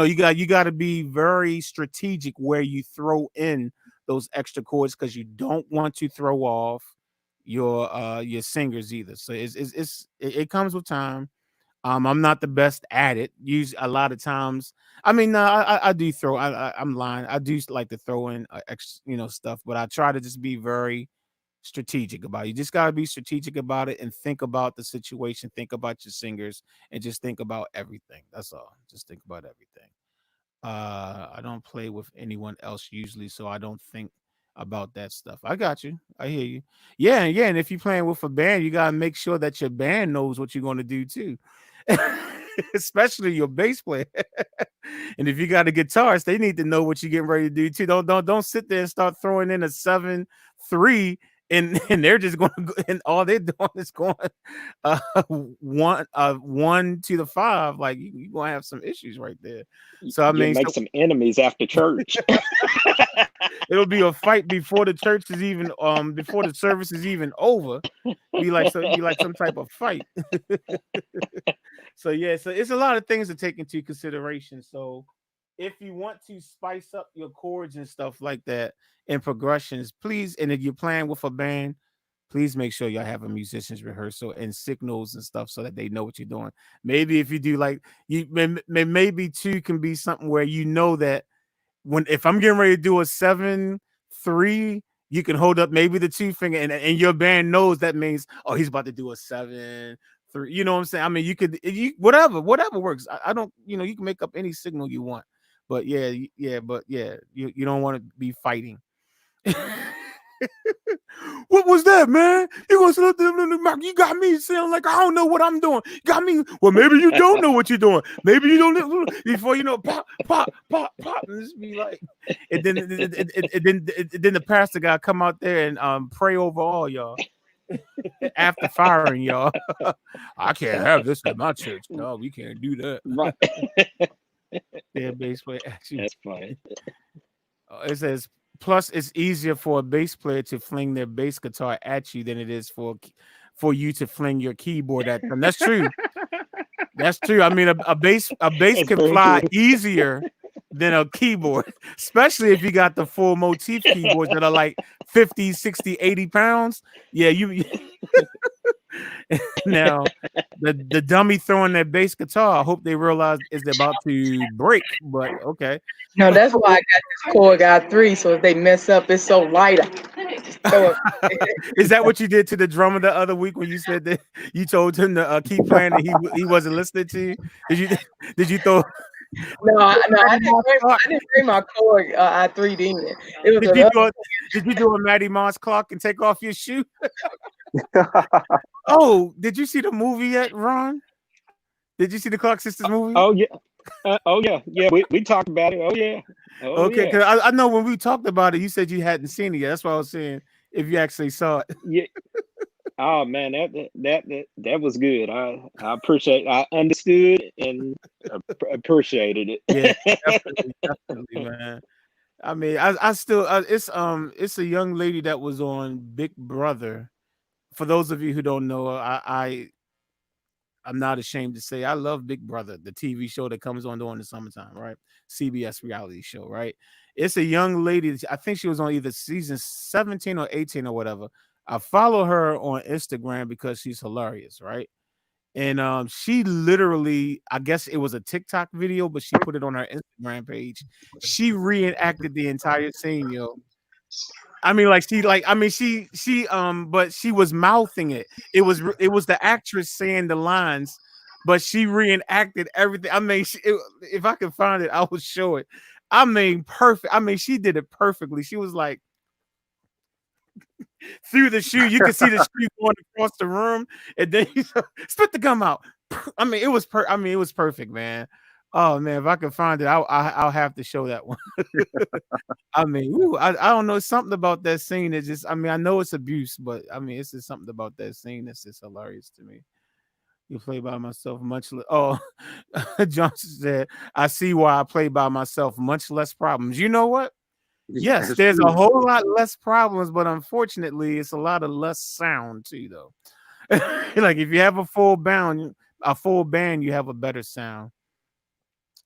got to be very strategic where you throw in those extra chords because you don't want to throw off your singers either. So it comes with time. I'm not the best at it. Use a lot of times. I mean, no, I do throw. I'm lying. I do like to throw in stuff, but I try to just be very strategic about it. You just got to be strategic about it and think about the situation, think about your singers, and just think about everything. That's all. Just think about everything. I don't play with anyone else usually, so I don't think about that stuff. I got you. I hear you. Yeah, yeah. And if you're playing with a band, you gotta make sure that your band knows what you're gonna do too. Especially your bass player. And if you got a guitarist, they need to know what you're getting ready to do too. Don't sit there and start throwing in a 7/3 and they're just going to go and all they're doing is going uh one to the 5. Like you're gonna have some issues right there. So I You'll mean, make some enemies after church. it'll be a fight before the church is even before the service is even over. Be like some type of fight. So yeah, so it's a lot of things to take into consideration. So if you want to spice up your chords and stuff like that and progressions, please, and if you're playing with a band, please make sure y'all have a musician's rehearsal and signals and stuff so that they know what you're doing. Maybe if you do like maybe two can be something where you know that if I'm getting ready to do a 7/3, you can hold up maybe the 2 finger and your band knows that means he's about to do a 7/3. You know what I'm saying? I mean, whatever works. I don't, you can make up any signal you want. But yeah, you don't want to be fighting. What was that, man? You got me sounding like I don't know what I'm doing. Got me. Well, maybe you don't know what you're doing. Maybe you don't. Before you know, pop, pop, pop, pop, and just be like, and then the pastor got to come out there and pray over all y'all after firing y'all. I can't have this at my church. No, we can't do that. Right. Yeah, bass player. Actually, That's funny. it says, plus, it's easier for a bass player to fling their bass guitar at you than it is for you to fling your keyboard at them. That's true. That's true. I mean, a bass That's can very fly true. easier than a keyboard, especially if you got the full motif keyboards that are like 50, 60, 80 pounds. Yeah, you now the dummy throwing that bass guitar, I hope they realize is about to break, but okay. No, that's why I got this chord got 3. So if they mess up, it's so light. I just throw it. Is that what you did to the drummer the other week when you said that you told him to keep playing and he wasn't listening to you? Did you throw? No, I didn't bring my chord I 3'd in. It was Did you do did you do a Matty Moss clock and take off your shoe? Oh, did you see the movie yet, Ron? Did you see the Clock Sisters movie? Oh yeah. Yeah. We talked about it. Oh yeah. Oh Okay, yeah. because I know when we talked about it, you said you hadn't seen it yet. That's why I was saying if you actually saw it. Yeah. Oh man, that was good. I understood and appreciated it. Yeah, definitely, man. I mean, I still it's a young lady that was on Big Brother. For those of you who don't know, I'm not ashamed to say I love Big Brother, the TV show that comes on during the summertime, right? CBS reality show, right? It's a young lady. I think she was on either season 17 or 18 or whatever. I follow her on Instagram because she's hilarious, right? And she literally, I guess it was a TikTok video, but she put it on her Instagram page. She reenacted the entire scene, yo. I mean, but she was mouthing it. It was the actress saying the lines, but she reenacted everything. I mean, if I can find it, I will show it. I mean, perfect. I mean, she did it perfectly. She was like, through the shoe. You could see the shoe going across the room, and then he spit the gum out. I mean, it was it was perfect, man. Oh man, if I can find it, I'll have to show that one. I mean, ooh, I don't know, something about that scene that just, I mean, I know it's abuse, but I mean, it's just something about that scene that's just hilarious to me. You play by myself oh, Johnson said, I see why I play by myself, much less problems. You know what? Yes, That's there's a true. whole lot less problems, but unfortunately, it's a lot of less sound too, though. Like if you have a full band, you have a better sound.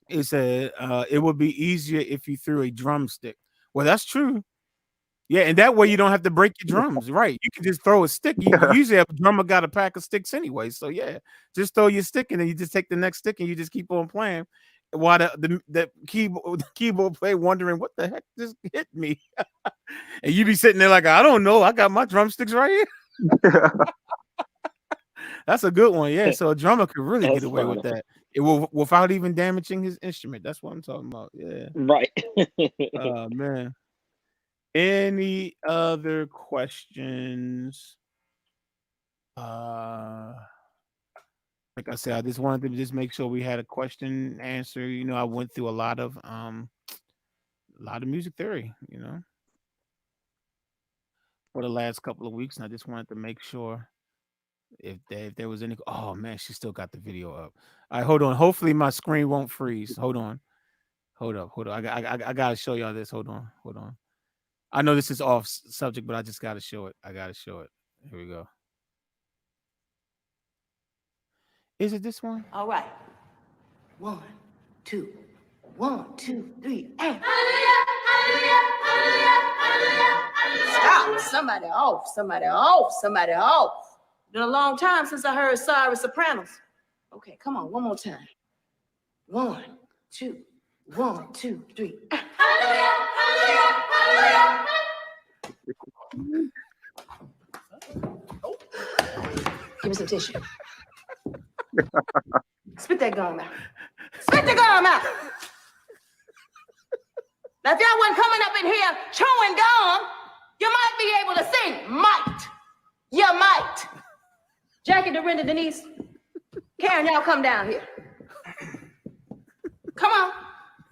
It said it would be easier if you threw a drumstick. Well, that's true. Yeah, and that way you don't have to break your drums, right? You can just throw a stick. You usually have a drummer got a pack of sticks anyway. So yeah, just throw your stick and then you just take the next stick and you just keep on playing. While the keyboard player wondering what the heck just hit me. And you be sitting there like, I don't know. I got my drumsticks right here. That's a good one. Yeah. So a drummer could really get That's away with funny. that. It will without even damaging his instrument. That's what I'm talking about. Yeah. Right. Oh man. Any other questions? Like I said, I just wanted to just make sure we had a question answer. You know, I went through a lot of music theory, you know, for the last couple of weeks, and I just wanted to make sure if there was any. Oh man, she still got the video up. All right, hold on. Hopefully my screen won't freeze. Hold on. Hold up. I gotta show y'all this. Hold on. I know this is off subject, but I just gotta show it. I gotta show it. Here we go. Is it this one? All right. 1, 2, 1, 2, 3, and stop. Somebody off. Somebody off. Somebody off. Been a long time since I heard Sorry Sopranos. Okay, come on, one more time. 1, 2, 1, 2, 3. Give me some tissue. Spit that gum out. Spit the gum out. Now, if y'all wasn't coming up in here chewing gum, you might be able to sing. Might. You might. Jackie, Dorinda, Denise, Karen, y'all come down here. Come on.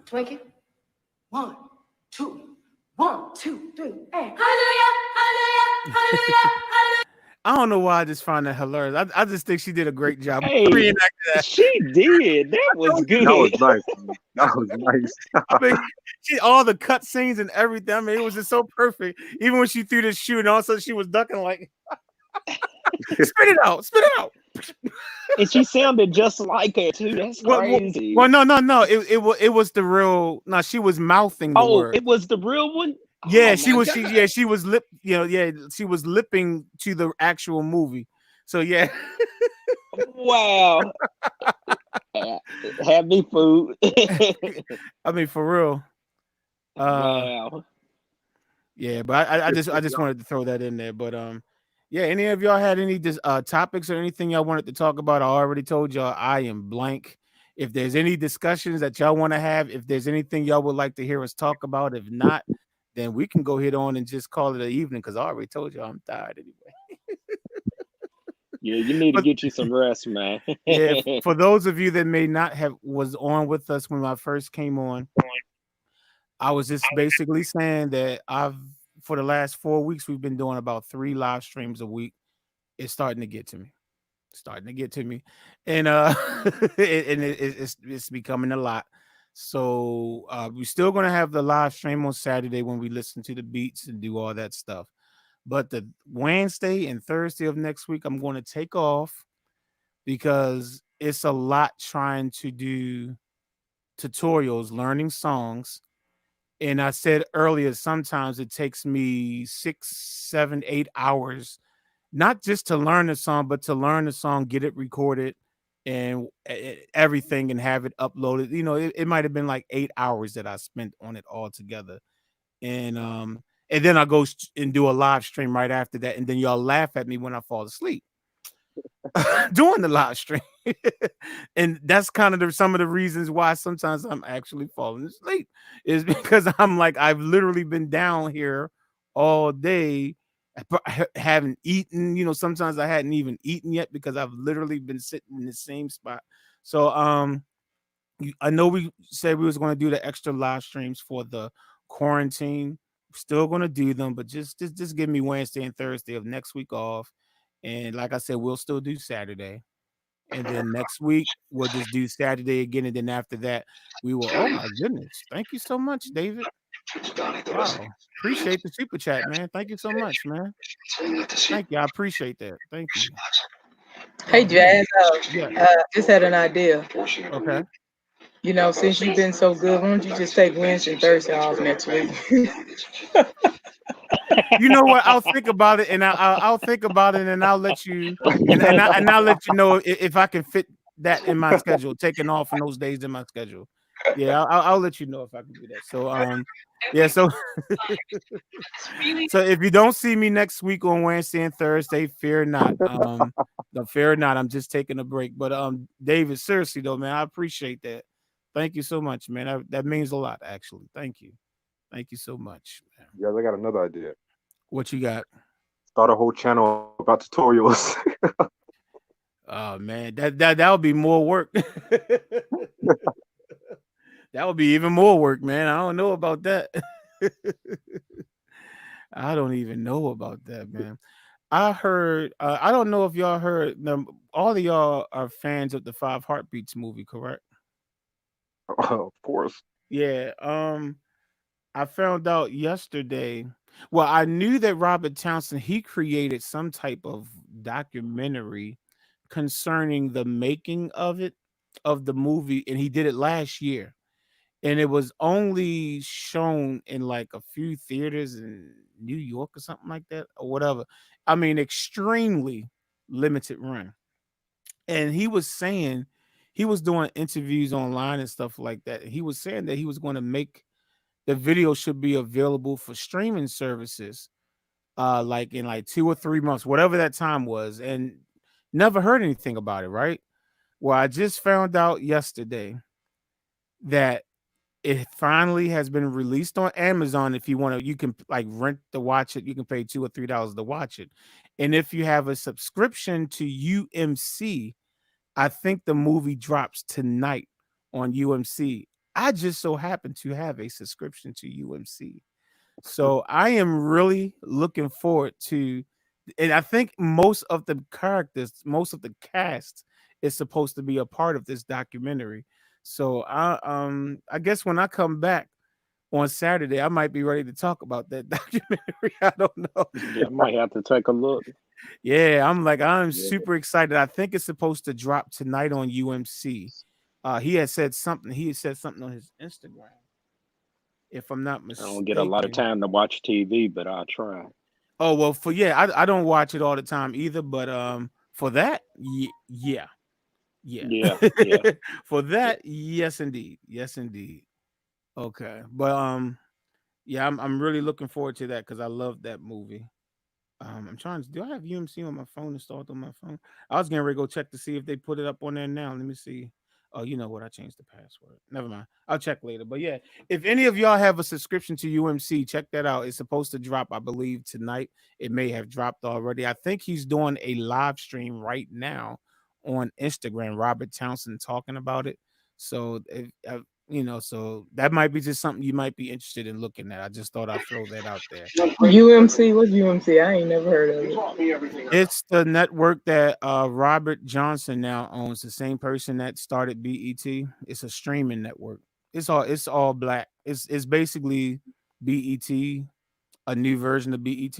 Twinkie. 1, 2, 1, 2, 3, and hallelujah, hallelujah, hallelujah, hallelujah. I don't know why I just find that hilarious. I just think she did a great job Hey, reenacting that. she did. That was good. That was nice. Man. That was nice. I mean, all the cut scenes and everything. I mean, it was just so perfect. Even when she threw the shoe and all of a sudden she was ducking like, spit it out. And she sounded just like her too. That's crazy. Well, no. It was the real. No, she was mouthing the word. It was the real one. Yeah, Oh, she my was. God. She was lip. You know, yeah, she was lipping to the actual movie. So yeah. Wow. Have me food. I mean, for real. Wow. Yeah, but I just wanted to throw that in there. But yeah, any of y'all had any topics or anything y'all wanted to talk about? I already told y'all I am blank. If there's any discussions that y'all want to have, if there's anything y'all would like to hear us talk about, if not, then we can go ahead on and just call it an evening because I already told y'all I'm tired anyway. Yeah, you need to get you some rest, man. Yeah, for those of you that may not have was on with us when I first came on, I was just basically saying that for the last 4 weeks we've been doing about 3 live streams a week. It's starting to get to me. And it's becoming a lot. So we're still gonna have the live stream on Saturday when we listen to the beats and do all that stuff. But the Wednesday and Thursday of next week, I'm going to take off because it's a lot trying to do tutorials, learning songs. And I said earlier, sometimes it takes me 6, 7, 8 hours, not just to learn the song, but to learn the song, get it recorded and everything and have it uploaded. You know, it might have been like 8 hours that I spent on it all together. And then I go and do a live stream right after that. And then y'all laugh at me when I fall asleep doing the live stream. And that's kind of some of the reasons why sometimes I'm actually falling asleep is because I'm like, I've literally been down here all day haven't eaten. You know, sometimes I hadn't even eaten yet because I've literally been sitting in the same spot. So I know we said we was going to do the extra live streams for the quarantine. Still going to do them, but just give me Wednesday and Thursday of next week off. And like I said, we'll still do Saturday. And then next week we'll just do Saturday again. And then after that, we will. Oh my goodness! Thank you so much, David. Wow, appreciate the super chat, man. Thank you so much, man. Thank you. I appreciate that. Thank you. Hey, Oh man. Jazz, Yeah. just had an idea. Okay. You know, since you've been so good, why don't you just take Wednesday and Thursday off next week? You know what? I'll think about it, and I'll think about it, and I'll let you, and I'll let you know if I can fit that in my schedule, taking off on those days in my schedule. Yeah, I'll let you know if I can do that. So yeah, so so if you don't see me next week on Wednesday and Thursday, fear not. No, fear not. I'm just taking a break. But David, seriously though, man, I appreciate that. Thank you so much, man. That means a lot, actually. Thank you. Thank you so much, man. Guys, I got another idea. What you got? Start a whole channel about tutorials. Oh man, that would be more work. That would be even more work, man. I don't know about that. I don't even know about that, man. I heard. I don't know if y'all heard. All of y'all are fans of the Five Heartbeats movie, correct? Of course. Yeah. I found out yesterday. Well, I knew that Robert Townsend he created some type of documentary concerning the making of it of the movie, and he did it last year. And it was only shown in like a few theaters in New York or something like that, or whatever. I mean, extremely limited run. And he was saying he was doing interviews online and stuff like that. He was saying that he was going to make the video should be available for streaming services like in like 2 or 3 months, whatever that time was, and never heard anything about it, right? Well, I just found out yesterday that it finally has been released on Amazon. If you want to, you can like rent to watch it. You can pay $2 or $3 to watch it. And if you have a subscription to UMC, I think the movie drops tonight on UMC. I just so happen to have a subscription to UMC. So I am really looking forward to, and I think most of the characters, most of the cast is supposed to be a part of this documentary. So I guess when I come back on Saturday, I might be ready to talk about that documentary. I don't know. Yeah, I might have to take a look. Yeah, I'm super excited. I think it's supposed to drop tonight on UMC. He had said something. He had said something on his Instagram, if I'm not I don't get a lot of mistaken. time to watch TV, but I'll try. Oh well, I don't watch it all the time either, but for that, yeah. Yeah, yeah. For that, yes indeed, yes indeed. Okay, but yeah, I'm really looking forward to that because I love that movie. I'm trying to. Do I have UMC on my phone installed on my phone? I was getting ready to go check to see if they put it up on there now. Let me see. Oh, you know what? I changed the password. Never mind. I'll check later. But yeah, if any of y'all have a subscription to UMC, check that out. It's supposed to drop, I believe, tonight. It may have dropped already. I think he's doing a live stream right now on Instagram. Robert Townsend talking about it. So if so that might be just something you might be interested in looking at. I just thought I'd throw that out there. UMC? What's UMC? I ain't never heard of it. It's the network that Robert Johnson now owns, the same person that started BET. It's a streaming network. It's all black. It's basically BET, a new version of BET.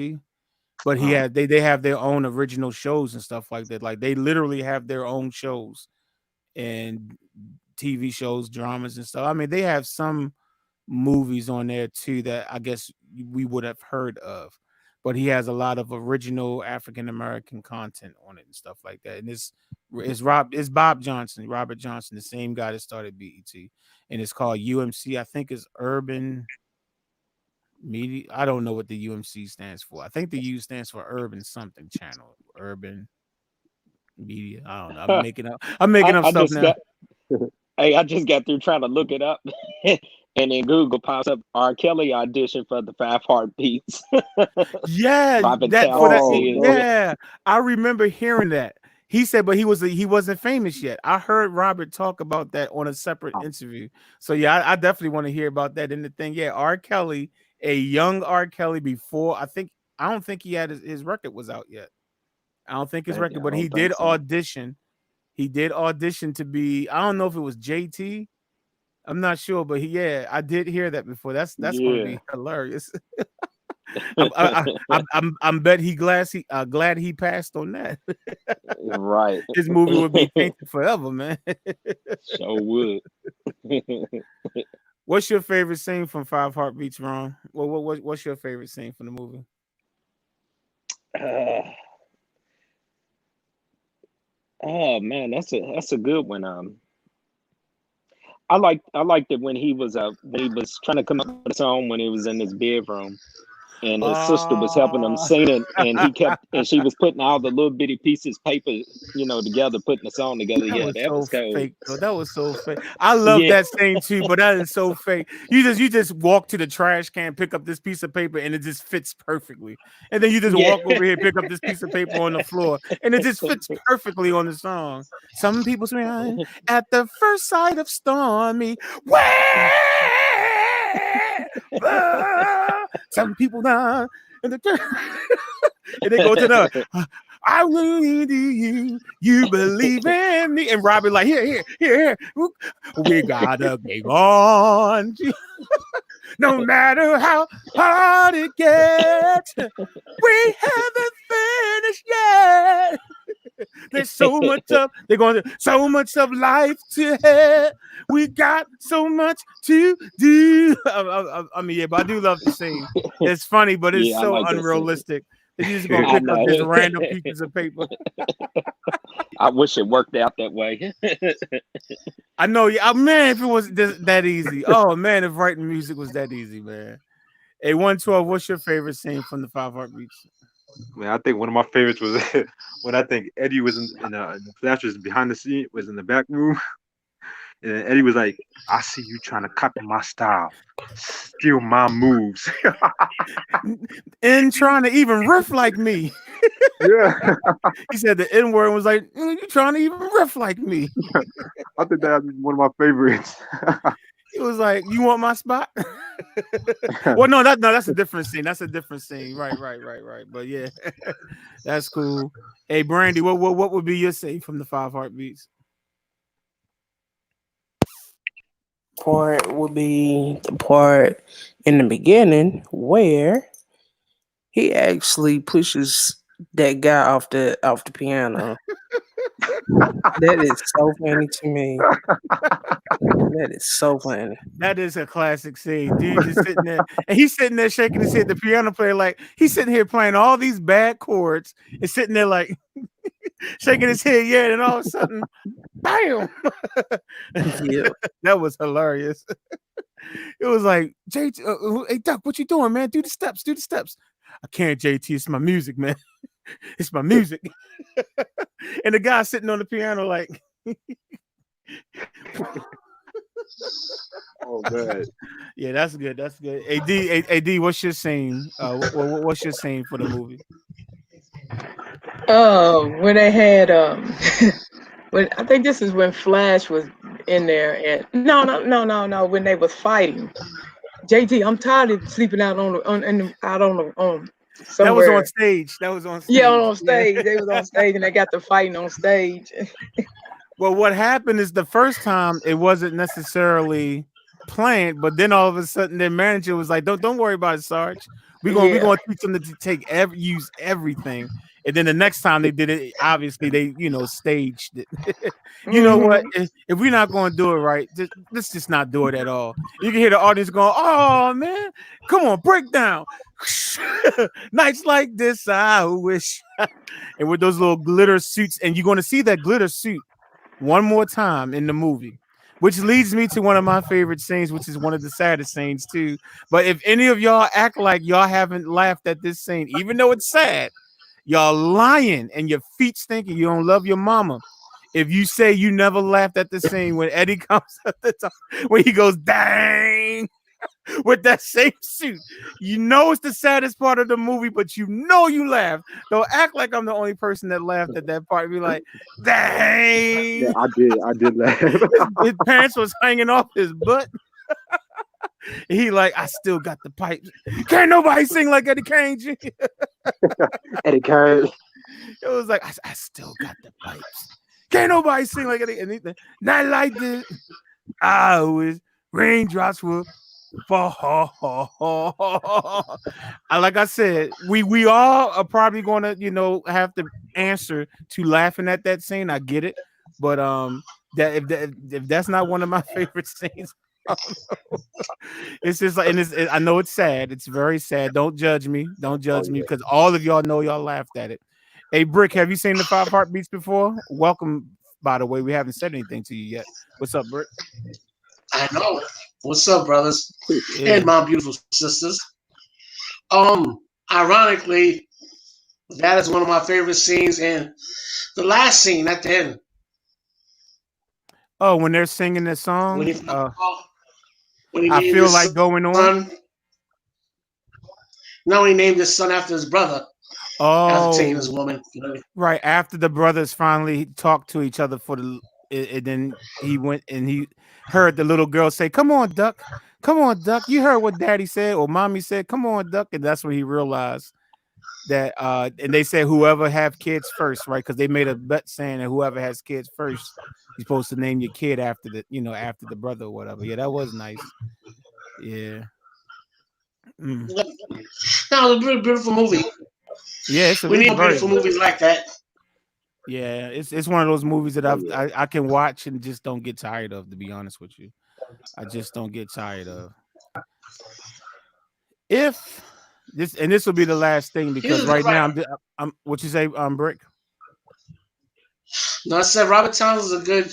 But they have their own original shows and stuff like that. Like they literally have their own shows and TV shows, dramas and stuff. I mean, they have some movies on there too that I guess we would have heard of, but he has a lot of original African American content on it and stuff like that. And it's Bob Johnson, Robert Johnson, the same guy that started BET, and it's called UMC. I think it's Urban Media. I don't know what the UMC stands for. I think the U stands for Urban something channel, Urban Media. I don't know. I'm making up I stuff just now. got. Hey, I just got through trying to look it up, and then Google pops up R. Kelly audition for the Five Heartbeats. Yeah, Robin that for Telfer that. Oh says, no. Yeah, I remember hearing that. He said, but he wasn't famous yet. I heard Robert talk about that on a separate interview. So yeah, I definitely want to hear about that. And the thing, yeah, R. Kelly, a young R. Kelly before I don't think he had his record was out yet. I don't think his "Maybe record, I but he don't did think so." audition. He did audition to be. I don't know if it was JT. I'm not sure, but yeah, I did hear that before. That's going to Yeah, be hilarious. I'm bet glad he passed on that. right. His movie would be tainted forever, man. So would. What's your favorite scene from Five Heartbeats, Ron? What's your favorite scene from the movie? Uh, oh man, that's a good one. I liked it when he was trying to come up with a song when he was in his bedroom, and his sister was helping him Uh sing it, and she was putting all the little bitty pieces paper, together, putting the song together. That Yeah, was that so was cool. fake, though. That was so fake. I love Yeah, that scene too, but that is so fake. You just walk to the trash can, pick up this piece of paper, and it just fits perfectly. And then you just yeah. walk over here, pick up this piece of paper on the floor, and it just fits perfectly on the song. Some people swing at the first sight of stormy weather. Some people die. And they go to the I really do you believe in me? And Robbie like, here. We gotta get on. No matter how hard it gets, we haven't finished yet. There's so much of so much of life to have. We got so much to do. I mean, yeah, but I do love the scene. It's funny, but it's Yeah, I so like that scene. unrealistic that you're just gonna I pick up just know. random pieces of paper. I wish it worked out that way. I know, yeah, man. If it was that easy, oh man, if writing music was that easy, man. Hey, 112, what's your favorite scene from the Five Heartbeats? Man, I think one of my favorites was when I think Eddie was in the Flash was behind the scene, was in the back room, and then Eddie was like, "I see you trying to copy my style, steal my moves." And trying to even riff like me. Yeah, He said the N word was like, you trying to even riff like me. I think that's one of my favorites. He was like, you want my spot? Well, that's a different scene. That's a different scene. Right. But yeah, that's cool. Hey, Brandy, what would be your scene from the Five Heartbeats? Part would be the part in the beginning where he actually pushes that guy off the piano. That is so funny to me. That is so funny. That is a classic scene. Dude just sitting there, and he's sitting there shaking his head. The piano player, like, he's sitting here playing all these bad chords and sitting there like shaking his head, yeah, and all of a sudden, bam. Yeah. That was hilarious. It was like, hey Duck, what you doing, man? Do the steps. I can't, JT. It's my music, man. It's my music. And the guy sitting on the piano, like, Oh man, yeah, that's good. That's good. AD, what's your scene? What's your scene for the movie? When they had when I think this is when Flash was in there, and no, when they was fighting. JT, I'm tired of sleeping out on That was on somewhere. stage. Yeah, on Yeah. stage. They was on stage and they got the fighting on stage. Well, what happened is the first time it wasn't necessarily planned, but then all of a sudden their manager was like, "Don't worry about it, Sarge. We're Yeah. gonna teach them to use everything." And then the next time they did it, obviously they staged it. You know what? Hmm. If we're not gonna do it right, let's just not do it at all. You can hear the audience going, "Oh man, come on, break down." Nights like this, I wish. And with those little glitter suits, and you're gonna see that glitter suit one more time in the movie, which leads me to one of my favorite scenes, which is one of the saddest scenes too. But if any of y'all act like y'all haven't laughed at this scene, even though it's sad, y'all lying and your feet stinking. You don't love your mama. If you say you never laughed at the scene when Eddie comes at the top, when he goes, dang, with that same suit, you know it's the saddest part of the movie, but you know you laughed. Don't act like I'm the only person that laughed at that part. Be like, Yeah, dang, I did. I did laugh. his pants was hanging off his butt. He like, I still got the pipes. Can't nobody sing like Eddie Kane Jr. Eddie Kane. It was like, I still got the pipes. Can't nobody sing like Eddie. And he, not like this. I wish raindrops will fall. Like I said, we all are probably gonna, have to answer to laughing at that scene. I get it, but if that's not one of my favorite scenes, I don't know. It's just like, and I know it's sad. It's very sad. Don't judge me. Don't Oh judge me yeah. because all of y'all know y'all laughed at it. Hey, Brick, have you seen the Five Heartbeats before? Welcome, by the way. We haven't said anything to you yet. What's up, Brick? I know. What's up, brothers Yeah. and my beautiful sisters? Ironically, that is one of my favorite scenes, and the last scene at the end Oh, when they're singing the when he song, when he I named feel his like going on. son. No, he named his son after his brother after taking his Oh, woman. You know, right. After the brothers finally talked to each other and then he went and he heard the little girl say, "Come on, Duck. Come on, Duck. You heard what Daddy said or Mommy said. Come on, Duck." And that's when he realized that. And they said whoever have kids first, right? Because they made a bet saying that whoever has kids first, you're supposed to name your kid after after the brother or whatever. Yeah, that was nice. Yeah. Mm. that was a really beautiful movie. Yeah, We it's need more very beautiful movies like that. yeah, it's one of those movies that Oh yeah. I can watch and just don't get tired of, to be honest with you. I just don't get tired of. If this will be the last thing He was because a good right now writer. I'm what you say, Brick? No, I said Robert Towns is a good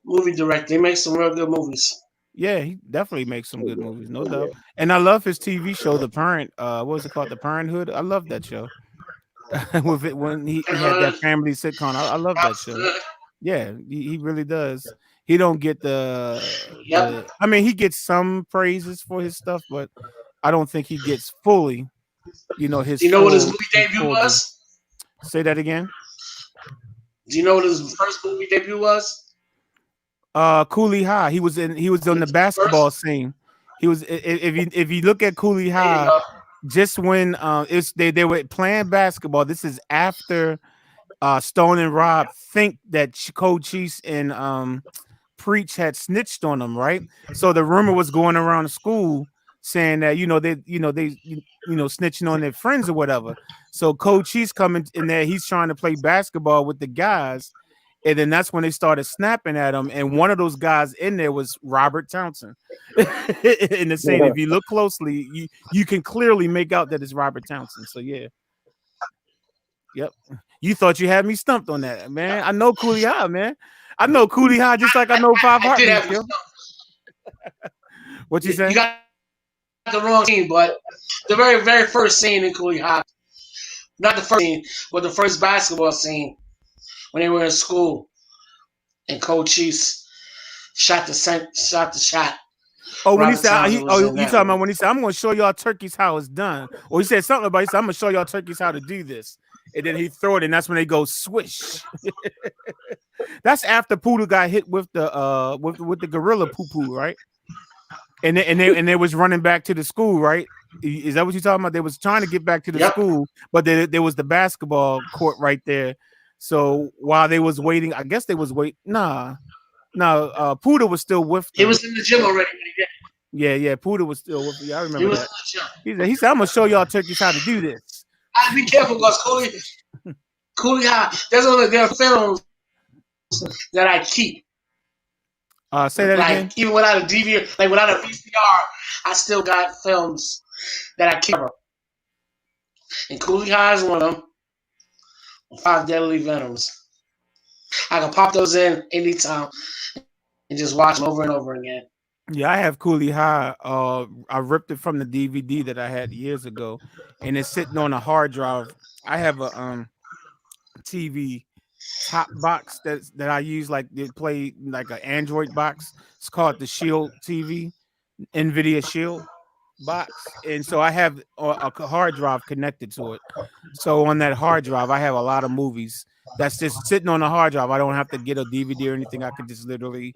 movie director. He makes some real good movies. Yeah, he definitely makes some Oh good yeah. movies, no Oh doubt. yeah. And I love his TV show, The Parent. What was it called? The Parenthood. I love that show. With it when he had that Parenthood, family sitcom. I love that show. Good. Yeah, he really does. He don't get Yep. I mean, he gets some praises for his stuff, but I don't think he gets fully, Do you know what his movie his debut full due. was? Say that again. Do you know what his first movie debut was? Cooley High. He was on the His basketball first. scene. He was if you look at Cooley There you High, go. just when it's they were playing basketball. This is after Stone and Rob think that Coach Cheese and Preach had snitched on them, right? So the rumor was going around the school saying that they snitching on their friends or whatever. So Coach Cheese coming in there, he's trying to play basketball with the guys, and then that's when they started snapping at him. And one of those guys in there was Robert Townsend. In the scene, if you look closely, you can clearly make out that it's Robert Townsend. So yeah, yep. You thought you had me stumped on that, man. I know Cooley High, man. I know Cooley High just like I know Five I did Heartbeats, have yo. What you you say? got the wrong scene, but the very very first scene in Cooley High, not the first scene, but the first basketball scene when they were in school and Coach Cheese shot the shot. Oh, when he Robert said Townsend was in you that talking about movie. when he said, I'm gonna show y'all turkeys how it's done. Or he said something about I'm gonna show y'all turkeys how to do this. And then he throw it, and that's when they go swish. That's after Poodle got hit with the with the gorilla poo poo, right? And they was running back to the school, right? Is that what you're talking about? They was trying to get back to the Yep. school, but there was the basketball court right there. So while they was waiting, I guess they was waiting. Poodle was still with He them. was in the gym already when he did. Yeah, Poodle was still with. Yeah, I He remember was in that. the gym. He said, I'm gonna show y'all turkeys how to do this. I had to be careful because Cooley High. There are films that I keep. Say that again. Like even without a DVD, like without a VCR, I still got films that I keep. And Cooley High is one of them. Five Deadly Venoms. I can pop those in anytime and just watch them over and over again. Yeah, I have Cooley High. I ripped it from the DVD that I had years ago, and it's sitting on a hard drive. I have a TV top box that I use, like they play like an Android box. It's called the Shield TV, NVIDIA Shield box, and so I have a hard drive connected to it. So on that hard drive, I have a lot of movies that's just sitting on the hard drive. I don't have to get a DVD or anything. I can just literally.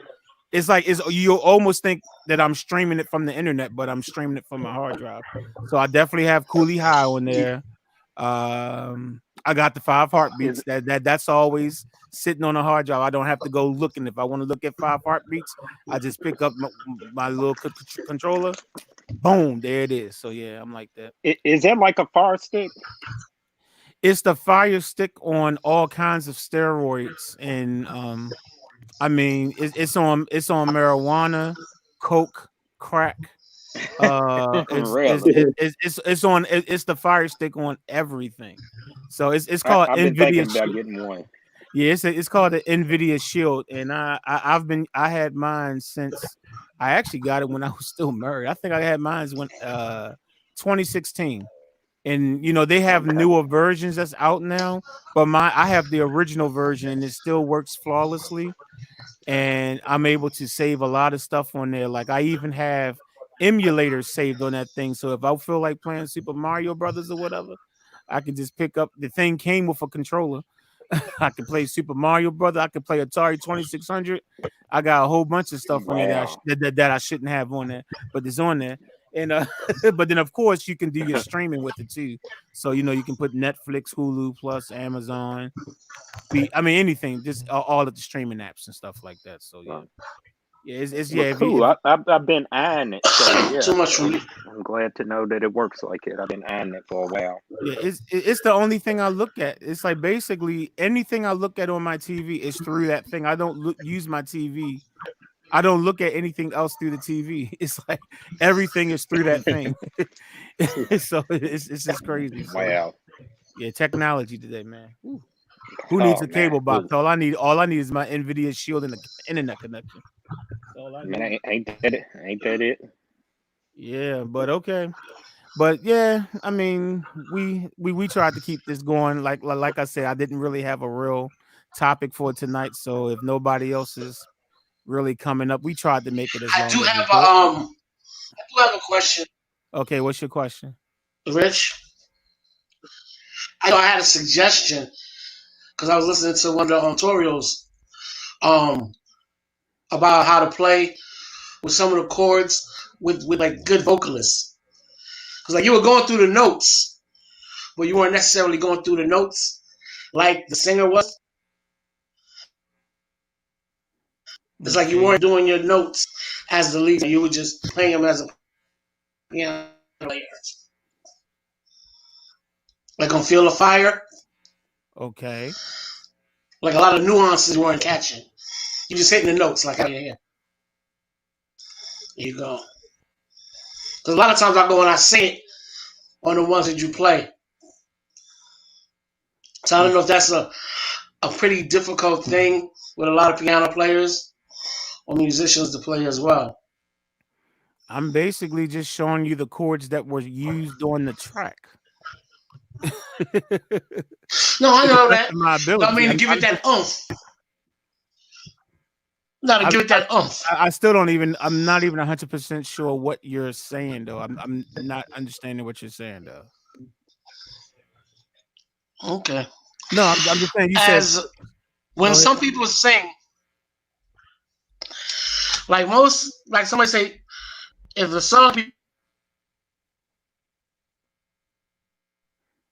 It's like it's you almost think that I'm streaming it from the internet, but I'm streaming it from my hard drive. So I definitely have Coolie High on there. I got the five Is heartbeats. That's always sitting on a hard drive. I don't have to go looking. If I want to look at five heartbeats, I just pick up my little controller. Boom, there it is. So yeah, I'm like that. is that like a Fire Stick? It's the Fire Stick on all kinds of steroids, and I mean it's on marijuana, coke, crack. Really? It's the Fire Stick on everything. So it's I, called I've been NVIDIA thinking about Shield. getting one. Yeah, it's called the NVIDIA Shield, and I had mine since I actually got it when I was still married. I think I had mine when 2016. And they have Okay. newer versions that's out now, but I have the original version and it still works flawlessly, and I'm able to save a lot of stuff on there. Like I even have emulators saved on that thing, so if I feel like playing Super Mario Brothers or whatever, I can just pick up the thing. Came with a controller. I can play Super Mario Brother. I can play Atari 2600. I got a whole bunch of stuff on there Wow. that I shouldn't have on there, but it's on there. And but then of course you can do your streaming with it too. So you can put Netflix, Hulu Plus, Amazon, I mean anything, just all of the streaming apps and stuff like that. So yeah, it's yeah. Well, cool. I've been eyeing it, so yeah, Too much for me. I'm glad to know that it works like it. I've been eyeing it for a while. Yeah, it's the only thing I look at. It's like basically anything I look at on my TV is through that thing. I don't use my TV. I don't look at anything else through the TV. It's like everything is through that thing. So it's just crazy. So Wow. yeah, technology today, man. Woo. Who needs Oh a man. cable box? All I need is my NVIDIA Shield and the internet connection. That's all I Man, need. ain't that it? Yeah, but okay. But yeah, I mean, we tried to keep this going. Like I said, I didn't really have a real topic for tonight. So if nobody else is really coming up, we tried to make it as I do long as we have a could. question, Okay, what's your question? Rich. I know I had a suggestion because I was listening to one of the tutorials um about how to play with some of the chords with like good vocalists. Because like you were going through the notes, but you weren't necessarily going through the notes like the singer was. It's like you Okay, weren't doing your notes as the lead. You were just playing them as a piano player. Like on Feel the Fire, okay, like a lot of nuances you weren't catching. You just hitting the notes like how you hear. There you go. Because a lot of times I go and I sing it on the ones that you play. So I don't know if that's a pretty difficult thing with a lot of piano players or musicians to play as well. I'm basically just showing you the chords that were used on the track. No, I To the know best that. of my I ability. mean, to give it that oomph. No, to I, give it that oomph. I still don't even. I'm not even 100% sure what you're saying though. I'm not understanding what you're saying though. Okay. No, I'm just saying. You said. As Go when ahead. some people sing, like somebody say, if the song,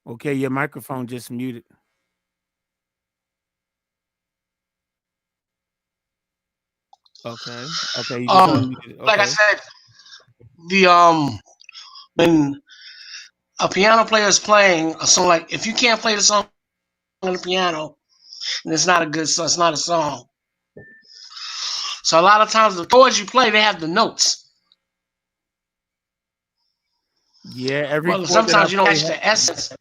Okay, your microphone just muted. Okay. Okay, you just unmuted. like I Okay. said, the when a piano player is playing a song, like if you can't play the song on the piano, then it's not a good song. It's not a song. So a lot of times the chords you play, they have the notes. Yeah, every But chord that I sometimes you don't play catch has. the essence.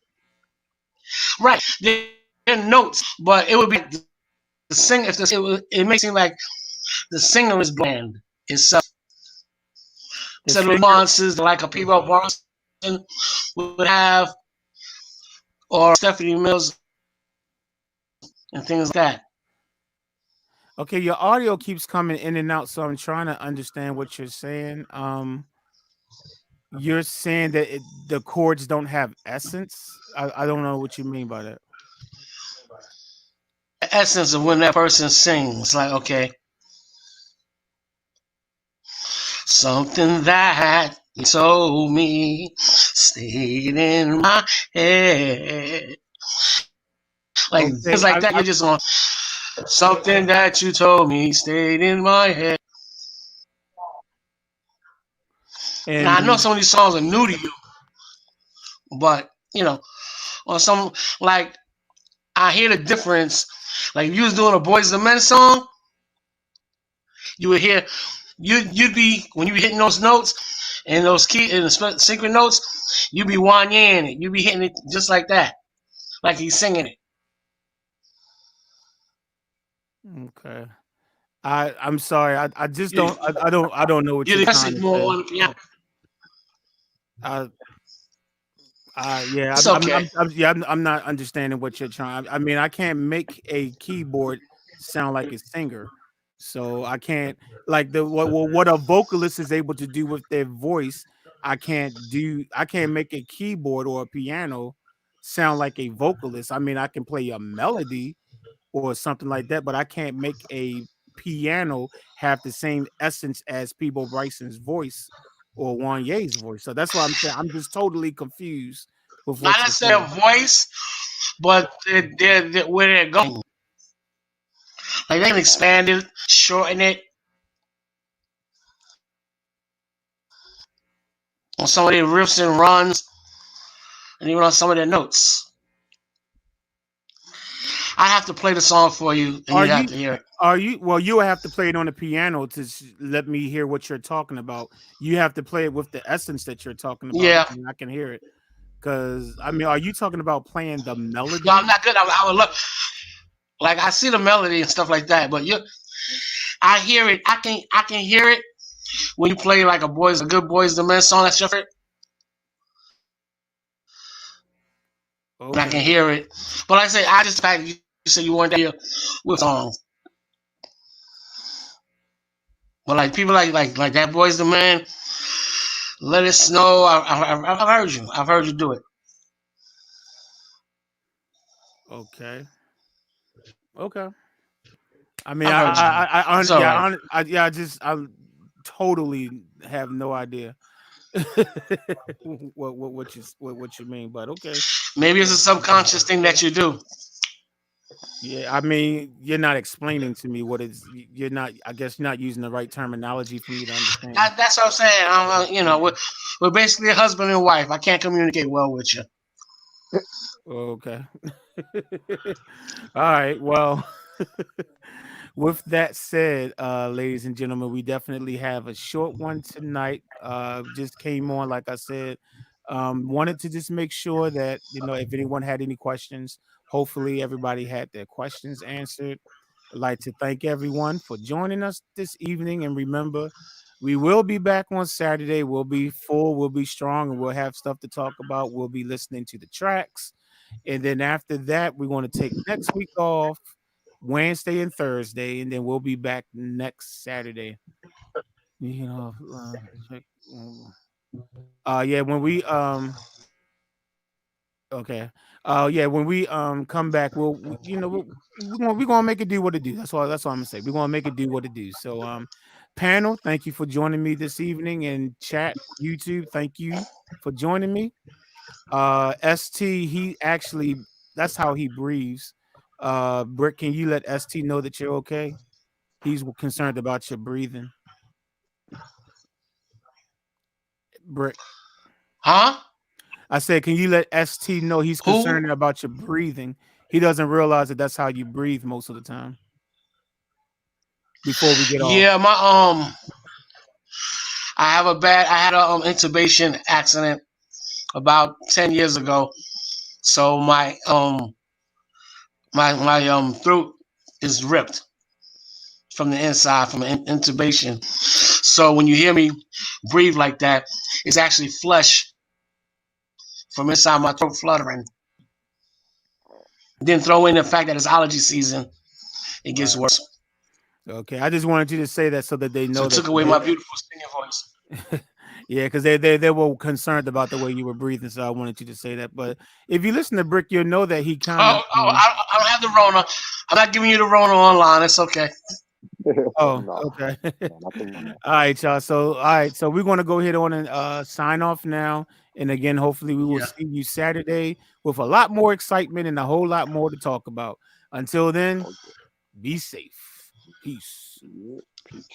Right. They're notes, but it would be the sing. If it makes it seem like the singer is bland itself. The Instead of singer. nuances like a P.O. Bronson would have, or Stephanie Mills and things like that. Okay, your audio keeps coming in and out, so I'm trying to understand what you're saying. You're saying that the chords don't have essence. I don't know what you mean by that. The essence of when that person sings, like, okay, something that you told me stayed in my head. Like things Okay, like that. You're just on something that you told me stayed in my head. Now I know and some of these songs are new to you, but or some like I hear the difference. Like if you was doing a Boys II Men song, you would hear you'd be when you be hitting those notes and those key and the secret notes, you'd be wanyeing it. You'd be hitting it just like that, like he's singing it. okay. I'm sorry. I just You, I don't know what you'd you're express trying it to more say. on the piano. I yeah, It's okay. I'm not understanding what you're trying. I mean, I can't make a keyboard sound like a singer, so I can't like the what a vocalist is able to do with their voice. I can't do. I can't make a keyboard or a piano sound like a vocalist. I mean, I can play a melody or something like that, but I can't make a piano have the same essence as Peebo Bryson's voice or Wanye's voice. So that's why I'm saying I'm just totally confused with Not what you're necessarily a saying. voice, but they're where they're going. Like they can expand it, shorten it on some of their riffs and runs, and even on some of their notes. I have to play the song for you, and Are you have you to hear it. are you well, you have to play it on the piano to let me hear what you're talking about. You have to play it with the essence that you're talking about, Yeah. and I can hear it. Because I mean, are you talking about playing the No, I'm melody? not good. I would love, like I see the melody and stuff like that, but I hear it. I can hear it when you play like a good Boys II Men song. That's your favorite. And I Okay. can hear it. But like I say, I just fact you said you weren't there with songs. But like people like that Boys II Men, Let It Snow. I've heard you. I've heard you do it. Okay. Okay. I mean, I've heard you do it. It's all right. yeah, I totally have no idea what you mean, but okay. Maybe it's a subconscious thing that you do. Yeah, I mean, you're not explaining to me what is. You're not. I guess you're not using the right terminology for me to understand. That's what I'm saying. We're basically a husband and wife. I can't communicate well with you. Okay. All right. Well, with that said, ladies and gentlemen, we definitely have a short one tonight. Just came on, like I said. Wanted to just make sure that if anyone had any questions, hopefully everybody had their questions answered. I'd like to thank everyone for joining us this evening, and remember, we will be back on Saturday. We'll be full, we'll be strong, and we'll have stuff to talk about. We'll be listening to the tracks, and then after that, we're going to take next week off. Wednesday and Thursday, and then we'll be back next Saturday. You know, check, yeah, when we okay, yeah, when we come back, we're gonna make it do what it do. That's all I'm gonna say. We're gonna make it do what it do. So panel, thank you for joining me this evening, and chat YouTube, thank you for joining me. ST, he actually that's how he breathes. Brick, can you let ST know that you're okay? He's concerned about your breathing. Brick. Huh? I said, can you let ST know he's Who? concerned about your breathing? He doesn't realize that that's how you breathe most of the time. Before we get off. Yeah, I had a intubation accident about 10 years ago. So my throat is ripped from the inside from an intubation. So when you hear me breathe like that, it's actually flesh from inside my throat fluttering. Then throw in the fact that it's allergy season, it gets Right. worse. Okay, I just wanted you to say that so that they So know it that took away my beautiful singing voice. yeah, because they were concerned about the way you were breathing, so I wanted you to say that. But if you listen to Brick, you'll know that he kind of I don't have the Rona. I'm not giving you the Rona online. It's okay. oh, No, okay. no, not the one. All right, y'all. So all right, so we're gonna go ahead on and sign off now. And again, hopefully we will Yeah. see you Saturday with a lot more excitement and a whole lot more to talk about. Until then, Okay. be safe. Peace. Yeah. Peace.